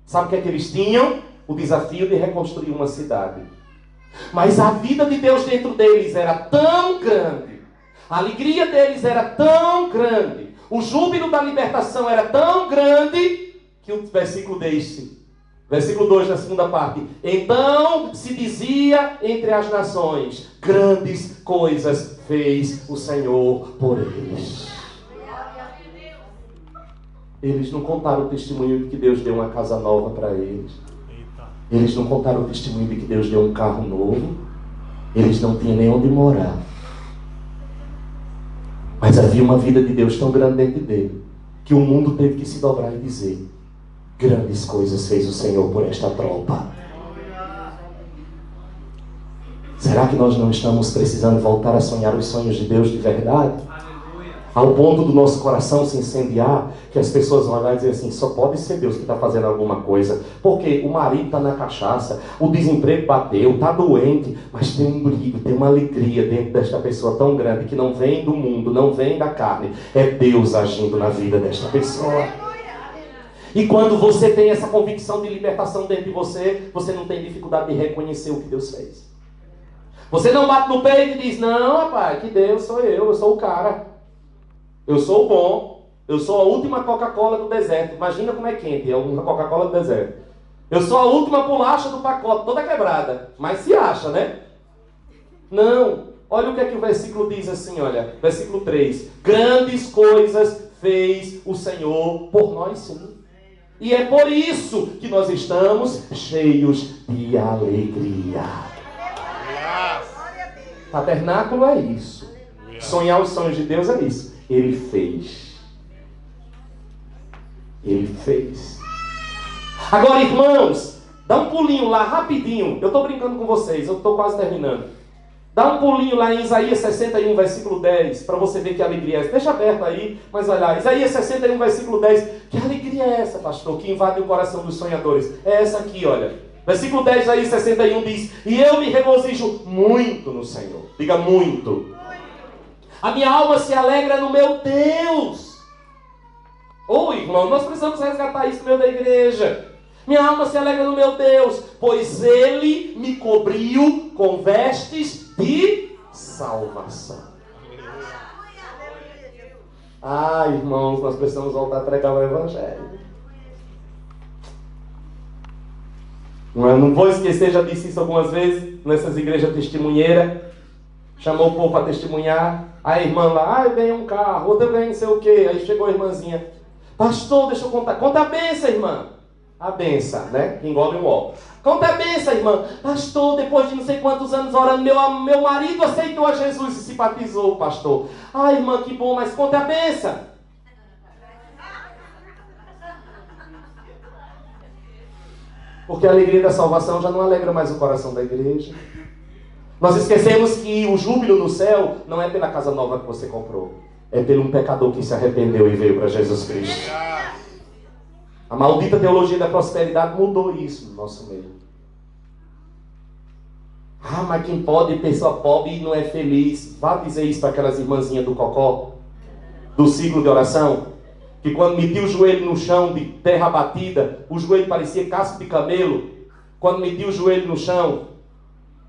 Sabe o que é que eles tinham? O desafio de reconstruir uma cidade. Mas a vida de Deus dentro deles era tão grande, a alegria deles era tão grande, o júbilo da libertação era tão grande, que o versículo 2 na segunda parte: então se dizia entre as nações, grandes coisas fez o Senhor por eles. Eles não contaram o testemunho de que Deus deu uma casa nova para eles. Eles não contaram o testemunho de que Deus deu um carro novo. Eles não tinham nem onde morar. Mas havia uma vida de Deus tão grande dentro dele, que o mundo teve que se dobrar e dizer: grandes coisas fez o Senhor por esta tropa. Será que nós não estamos precisando voltar a sonhar os sonhos de Deus de verdade? Ao ponto do nosso coração se incendiar, que as pessoas vão lá e dizer assim: só pode ser Deus que está fazendo alguma coisa, porque o marido está na cachaça, o desemprego bateu, está doente, mas tem um brilho, tem uma alegria dentro desta pessoa tão grande, que não vem do mundo, não vem da carne, é Deus agindo na vida desta pessoa. E quando você tem essa convicção de libertação dentro de você, você não tem dificuldade de reconhecer o que Deus fez. Você não bate no peito e diz: não, rapaz, que Deus sou eu sou o cara. Eu sou o bom, eu sou a última Coca-Cola do deserto. Imagina como é quente, é uma Coca-Cola do deserto. Eu sou a última bolacha do pacote, toda quebrada. Mas se acha, né? Não. Olha o que é que o versículo diz assim, olha. Versículo 3. Grandes coisas fez o Senhor por nós, sim. E é por isso que nós estamos cheios de alegria. Tabernáculo é isso. Sonhar os sonhos de Deus é isso. Ele fez. Ele fez. Agora, irmãos, Dá um pulinho lá, rapidinho. Eu estou brincando com vocês, eu estou quase terminando. Dá um pulinho lá em Isaías 61, versículo 10, para você ver que alegria é essa. Deixa aberto aí, mas olha lá. Isaías 61, versículo 10. Que alegria é essa, pastor, que invade o coração dos sonhadores? É essa aqui, olha. Versículo 10, Isaías 61 diz: e eu me regozijo muito no Senhor. Diga muito. A minha alma se alegra no meu Deus. Ô, irmão, nós precisamos resgatar isso no meio da igreja. Minha alma se alegra no meu Deus, pois Ele me cobriu com vestes de salvação. Ah, irmãos, nós precisamos voltar a pregar o Evangelho. Não vou esquecer, já disse isso algumas vezes, nessas igrejas testemunheiras. Chamou o povo para testemunhar. Aí a irmã lá, eu ganhei um carro, outra eu ganhei não sei o quê. Aí chegou a irmãzinha: pastor, deixa eu contar. Conta a benção, irmã. A benção, né? Que engole um ó. Conta a benção, irmã. Pastor, depois de não sei quantos anos orando, meu marido aceitou a Jesus e se batizou, pastor. Ah, irmã, que bom, mas conta a benção. Porque a alegria da salvação já não alegra mais o coração da igreja. Nós esquecemos que o júbilo no céu não é pela casa nova que você comprou. É pelo um pecador que se arrependeu e veio para Jesus Cristo. A maldita teologia da prosperidade mudou isso no nosso meio. Ah, mas quem pode, pessoa pobre e não é feliz. Vá dizer isso para aquelas irmãzinhas do Cocó, do ciclo de oração, que quando metia o joelho no chão de terra batida, o joelho parecia casco de camelo. Quando metia o joelho no chão,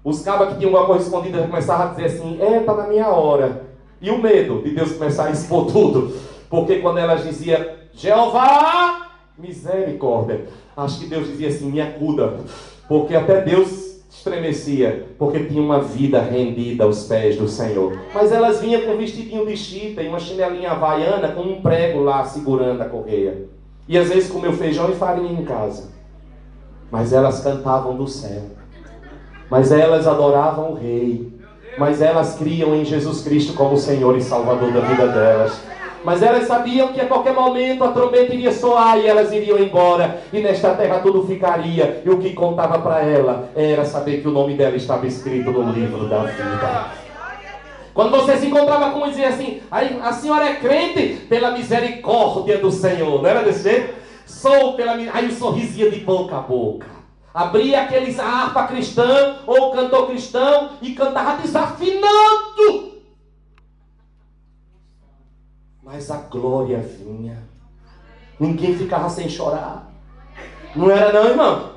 os cabas que tinham uma correspondida começavam a dizer assim: tá na minha hora. E o medo de Deus começar a expor tudo. Porque quando elas diziam: Jeová, misericórdia, acho que Deus dizia assim: me acuda. Porque até Deus estremecia, porque tinha uma vida rendida aos pés do Senhor. Mas elas vinham com um vestidinho de chita e uma chinelinha havaiana com um prego lá segurando a correia. E às vezes comeu feijão e farinha em casa. Mas elas cantavam do céu. Mas elas adoravam o Rei. Mas elas criam em Jesus Cristo como Senhor e Salvador da vida delas. Mas elas sabiam que a qualquer momento a trombeta iria soar e elas iriam embora. E nesta terra tudo ficaria. E o que contava para ela era saber que o nome dela estava escrito no livro da vida. Quando você se encontrava com e dizia assim: a senhora é crente pela misericórdia do Senhor. Não era desse jeito? Sou pela misericórdia. Aí o sorrisinho de boca a boca. Abria aqueles harpa cristã ou cantor cristão e cantava desafinando. Mas a glória vinha. Ninguém ficava sem chorar. Não era não, irmão?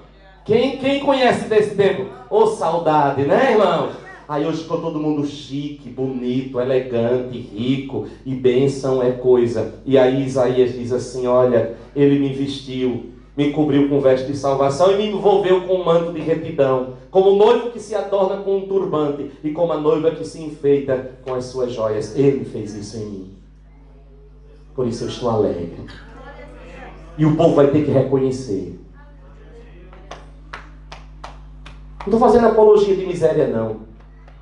Quem conhece desse tempo? Ô, saudade, né, irmão? Aí hoje ficou todo mundo chique, bonito, elegante, rico. E bênção é coisa. E aí Isaías diz assim: olha, ele me vestiu, me cobriu com veste de salvação e me envolveu com um manto de retidão, como o noivo que se adorna com um turbante e como a noiva que se enfeita com as suas joias. Ele fez isso em mim. Por isso eu estou alegre. E o povo vai ter que reconhecer. Não estou fazendo apologia de miséria, não.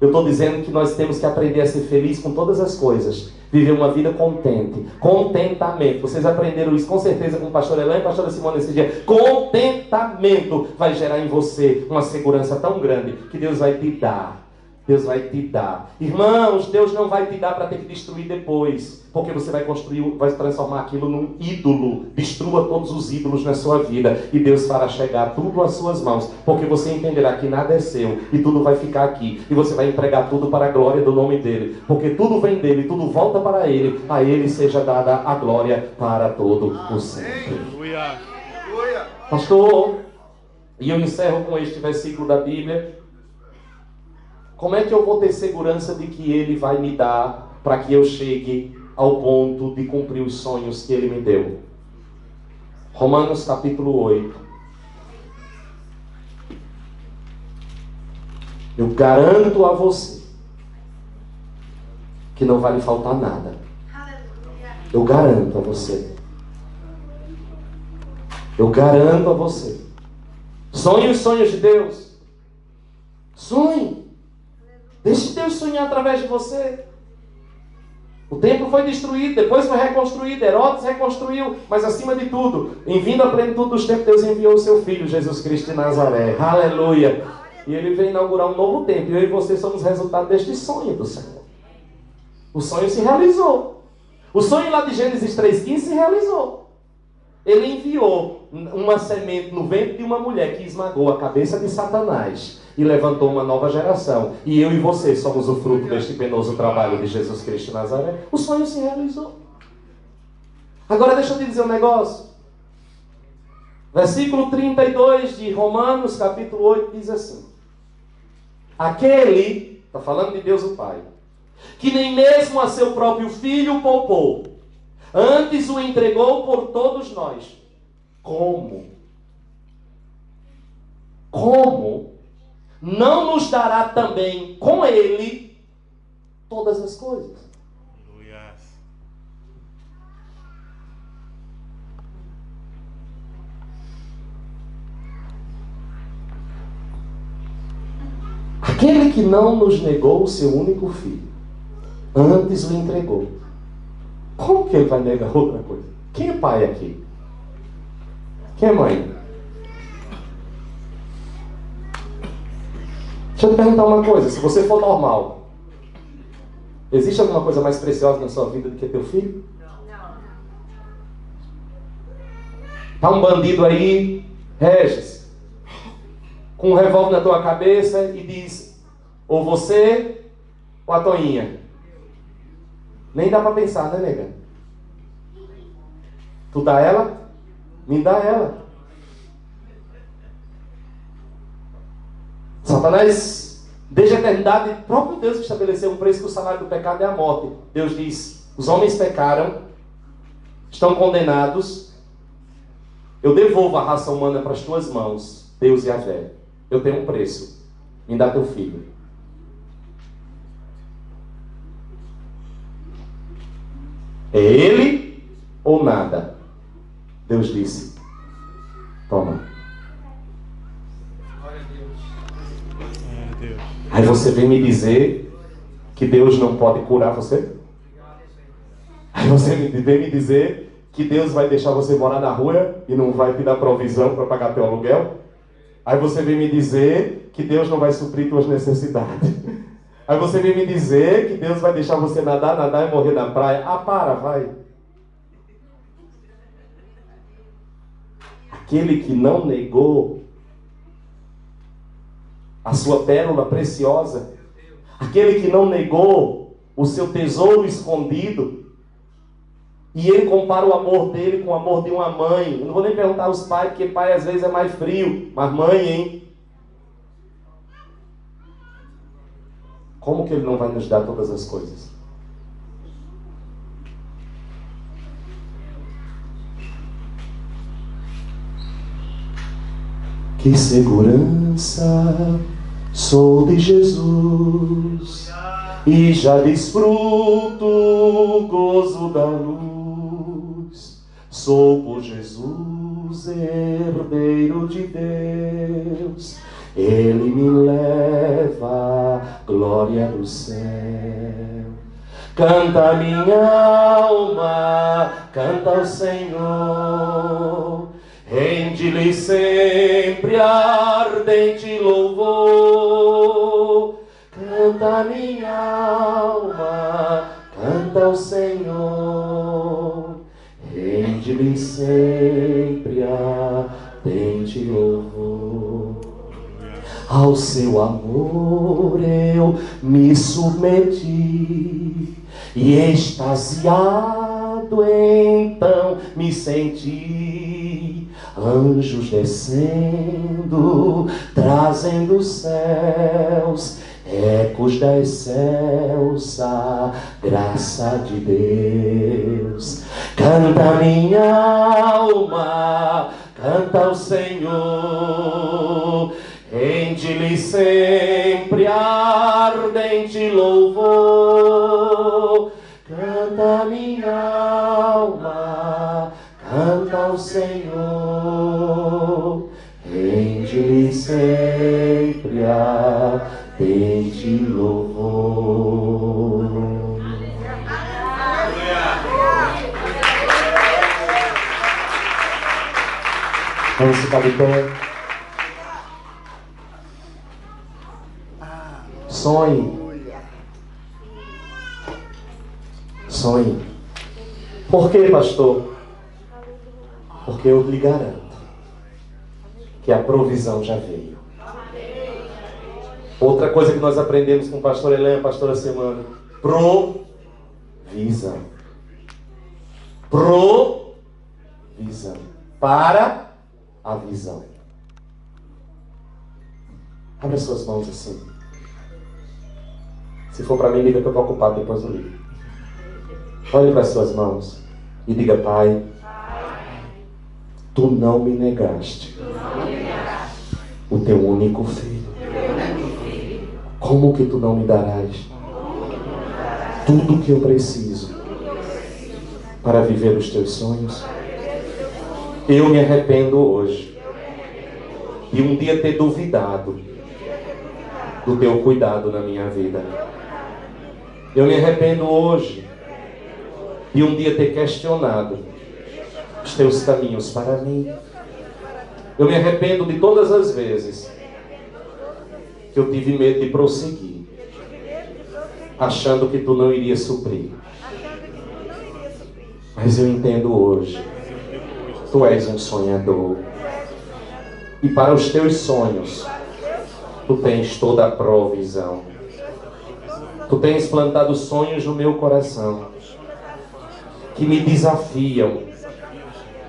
Eu estou dizendo que nós temos que aprender a ser feliz com todas as coisas. Viver uma vida contente. Contentamento. Vocês aprenderam isso com certeza com o pastor Elan e a pastora Simone esse dia. Contentamento vai gerar em você uma segurança tão grande que Deus vai te dar. Deus vai te dar. Irmãos, Deus não vai te dar para ter que destruir depois. Porque você vai construir, vai transformar aquilo num ídolo. Destrua todos os ídolos na sua vida. E Deus fará chegar tudo às suas mãos. Porque você entenderá que nada é seu. E tudo vai ficar aqui. E você vai empregar tudo para a glória do nome dele. Porque tudo vem dele, tudo volta para ele. A ele seja dada a glória para todo o sempre. Pastor, e eu encerro com este versículo da Bíblia. Como é que eu vou ter segurança de que ele vai me dar para que eu chegue ao ponto de cumprir os sonhos que ele me deu? Romanos capítulo 8. Eu garanto a você que não vai lhe faltar nada. Eu garanto a você. Eu garanto a você. Sonhe os sonhos de Deus. Sonhe. Deixe Deus sonhar através de você. O templo foi destruído, depois foi reconstruído, Herodes reconstruiu, mas acima de tudo, em vindo à plenitude dos tempos, Deus enviou o seu Filho, Jesus Cristo de Nazaré. Aleluia! E Ele veio inaugurar um novo templo. E eu e você somos resultado deste sonho do Senhor. O sonho se realizou. O sonho lá de Gênesis 3,15 se realizou. Ele enviou uma semente no ventre de uma mulher que esmagou a cabeça de Satanás e levantou uma nova geração. E eu e você somos o fruto deste penoso trabalho de Jesus Cristo de Nazaré. O sonho se realizou. Agora deixa eu te dizer um negócio. Versículo 32 de Romanos, capítulo 8, diz assim: aquele, está falando de Deus o Pai, que nem mesmo a seu próprio Filho poupou, antes o entregou por todos nós. Como não nos dará também com Ele todas as coisas? Aquele que não nos negou o seu único filho, antes o entregou. Como que ele vai negar outra coisa? Quem é pai aqui? Quem é mãe? Deixa eu te perguntar uma coisa. Se você for normal, existe alguma coisa mais preciosa na sua vida do que teu filho? Não. Tá um bandido aí, Regis, com um revólver na tua cabeça e diz: ou você ou a Toinha. Nem dá para pensar, né, nega? Tu dá ela? Me dá ela. Satanás, desde a eternidade, próprio Deus que estabeleceu um preço que o salário do pecado é a morte. Deus diz: os homens pecaram, estão condenados, eu devolvo a raça humana para as tuas mãos, Deus e Yahvé. Eu tenho um preço, me dá teu filho. É ele ou nada? Deus disse: toma. Aí você vem me dizer que Deus não pode curar você? Aí você vem me dizer que Deus vai deixar você morar na rua e não vai te dar provisão para pagar teu aluguel? Aí você vem me dizer que Deus não vai suprir tuas necessidades. Aí você vem me dizer que Deus vai deixar você nadar e morrer na praia. Ah, para, vai. Aquele que não negou a sua pérola preciosa, aquele que não negou o seu tesouro escondido, e ele compara o amor dele com o amor de uma mãe. Eu não vou nem perguntar aos pais, porque pai às vezes é mais frio, mas mãe, hein? Como que ele não vai nos dar todas as coisas? Que segurança sou de Jesus, e já desfruto o gozo da luz. Sou por Jesus herdeiro de Deus, Ele me leva à glória do céu. Canta minha alma, canta ao Senhor, rende-lhe sempre ardente louvor. Canta minha alma, canta ao Senhor, rende-lhe sempre ardente louvor. Ao seu amor eu me submeti, e extasiado então me senti. Anjos descendo, trazendo os céus, ecos da excelsa graça de Deus. Canta minha alma, canta ao Senhor, rende-lhe sempre ardente louvor. Canta minha alma, canta ao Senhor, rende-lhe sempre ardente louvor. Vamos ficar de pé. Sonhe. Sonhe. Por quê, pastor? Porque eu lhe garanto que a provisão já veio. Outra coisa que nós aprendemos com o pastor Helena e a pastora Simone: provisão. Provisão. Para a visão. Abre as suas mãos assim. Se for para mim, liga que eu estou ocupado, depois eu ligo. Olhe para as suas mãos e diga: Pai, Tu não me negaste o Teu único filho. Como que Tu não me darás tudo o que eu preciso para viver os Teus sonhos? Eu me arrependo hoje de um dia ter duvidado do Teu cuidado na minha vida. Eu me arrependo hoje de um dia ter questionado os Teus caminhos para mim. Eu me arrependo de todas as vezes que eu tive medo de prosseguir, achando que Tu não iria suprir. Mas eu entendo hoje, Tu és um sonhador. E para os Teus sonhos, Tu tens toda a provisão. Tu tens plantado sonhos no meu coração, que me desafiam,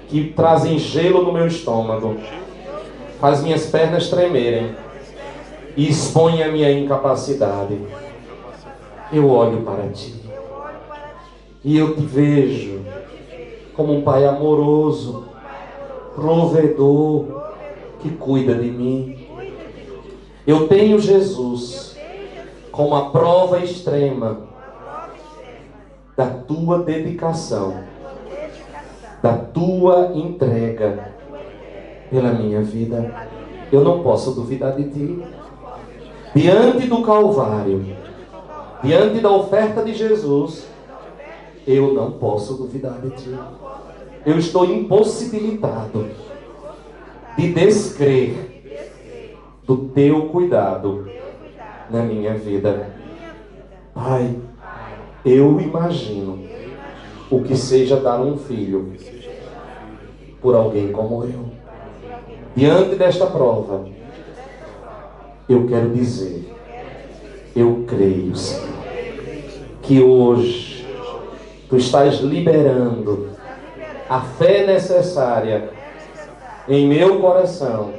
que trazem gelo no meu estômago, faz minhas pernas tremerem e expõe a minha incapacidade. Eu olho para Ti e eu Te vejo como um Pai amoroso, provedor, que cuida de mim. Eu tenho Jesus como a prova extrema da Tua dedicação, da Tua entrega pela minha vida. Eu não posso duvidar de Ti. Diante do Calvário, diante da oferta de Jesus, eu não posso duvidar de Ti. Eu estou impossibilitado de descrer do Teu cuidado na minha vida. Pai, eu imagino o que seja dar um filho por alguém como eu. Diante desta prova, eu quero dizer, eu creio, Senhor, que hoje Tu estás liberando a fé necessária em meu coração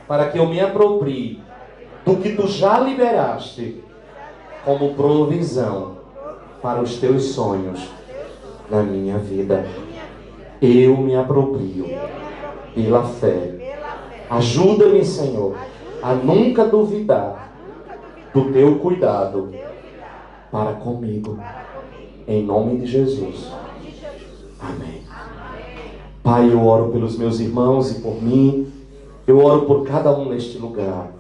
para que eu me aproprie do que Tu já liberaste como provisão para os Teus sonhos na minha vida. Eu me aproprio pela fé. Ajuda-me, Senhor, a nunca duvidar do Teu cuidado para comigo. Em nome de Jesus. Amém. Pai, eu oro pelos meus irmãos e por mim. Eu oro por cada um neste lugar.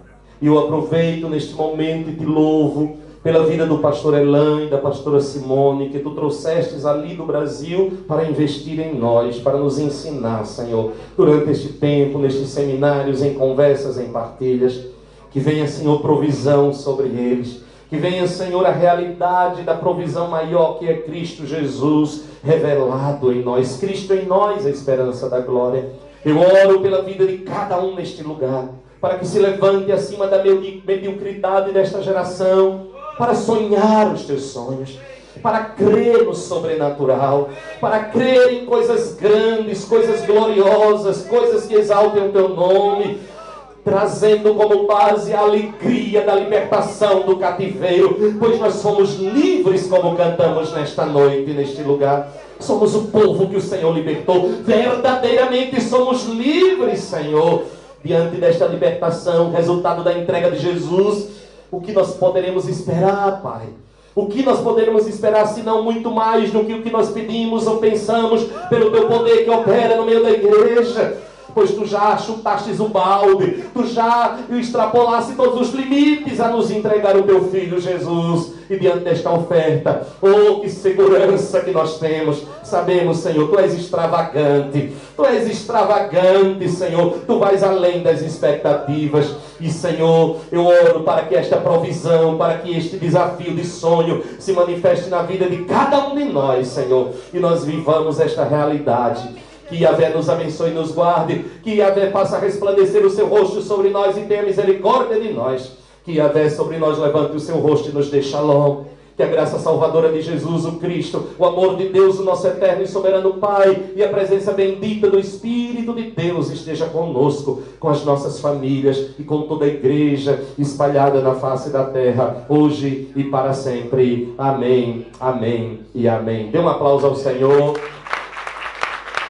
E eu aproveito neste momento e Te louvo pela vida do pastor Elan e da pastora Simone, que Tu trouxestes ali do Brasil para investir em nós, para nos ensinar, Senhor, durante este tempo, nestes seminários, em conversas, em partilhas. Que venha, Senhor, provisão sobre eles. Que venha, Senhor, a realidade da provisão maior que é Cristo Jesus revelado em nós. Cristo em nós, a esperança da glória. Eu oro pela vida de cada um neste lugar, para que se levante acima da mediocridade desta geração, para sonhar os Teus sonhos, para crer no sobrenatural, para crer em coisas grandes, coisas gloriosas, coisas que exaltem o Teu nome, trazendo como base a alegria da libertação do cativeiro, pois nós somos livres, como cantamos nesta noite, neste lugar. Somos o povo que o Senhor libertou. Verdadeiramente somos livres, Senhor. Diante desta libertação, resultado da entrega de Jesus, o que nós poderemos esperar, Pai? O que nós poderemos esperar, se não muito mais do que o que nós pedimos ou pensamos, pelo Teu poder que opera no meio da igreja? pois tu já chutastes o balde, tu já extrapolaste todos os limites a nos entregar o teu Filho Jesus. E diante desta oferta, oh, que segurança que nós temos. Sabemos, Senhor, tu és extravagante, Senhor, tu vais além das expectativas. E, Senhor, eu oro para que esta provisão, para que este desafio de sonho se manifeste na vida de cada um de nós, Senhor, e nós vivamos esta realidade. Que Yahvé nos abençoe e nos guarde, que Yahvé faça resplandecer o seu rosto sobre nós e tenha misericórdia de nós, que Yahvé sobre nós levante o seu rosto e nos dê shalom. Que a graça salvadora de Jesus, o Cristo, o amor de Deus, o nosso eterno e soberano Pai, e a presença bendita do Espírito de Deus esteja conosco, com as nossas famílias e com toda a igreja espalhada na face da terra, hoje e para sempre. Amém, amém e amém. Dê um aplauso ao Senhor.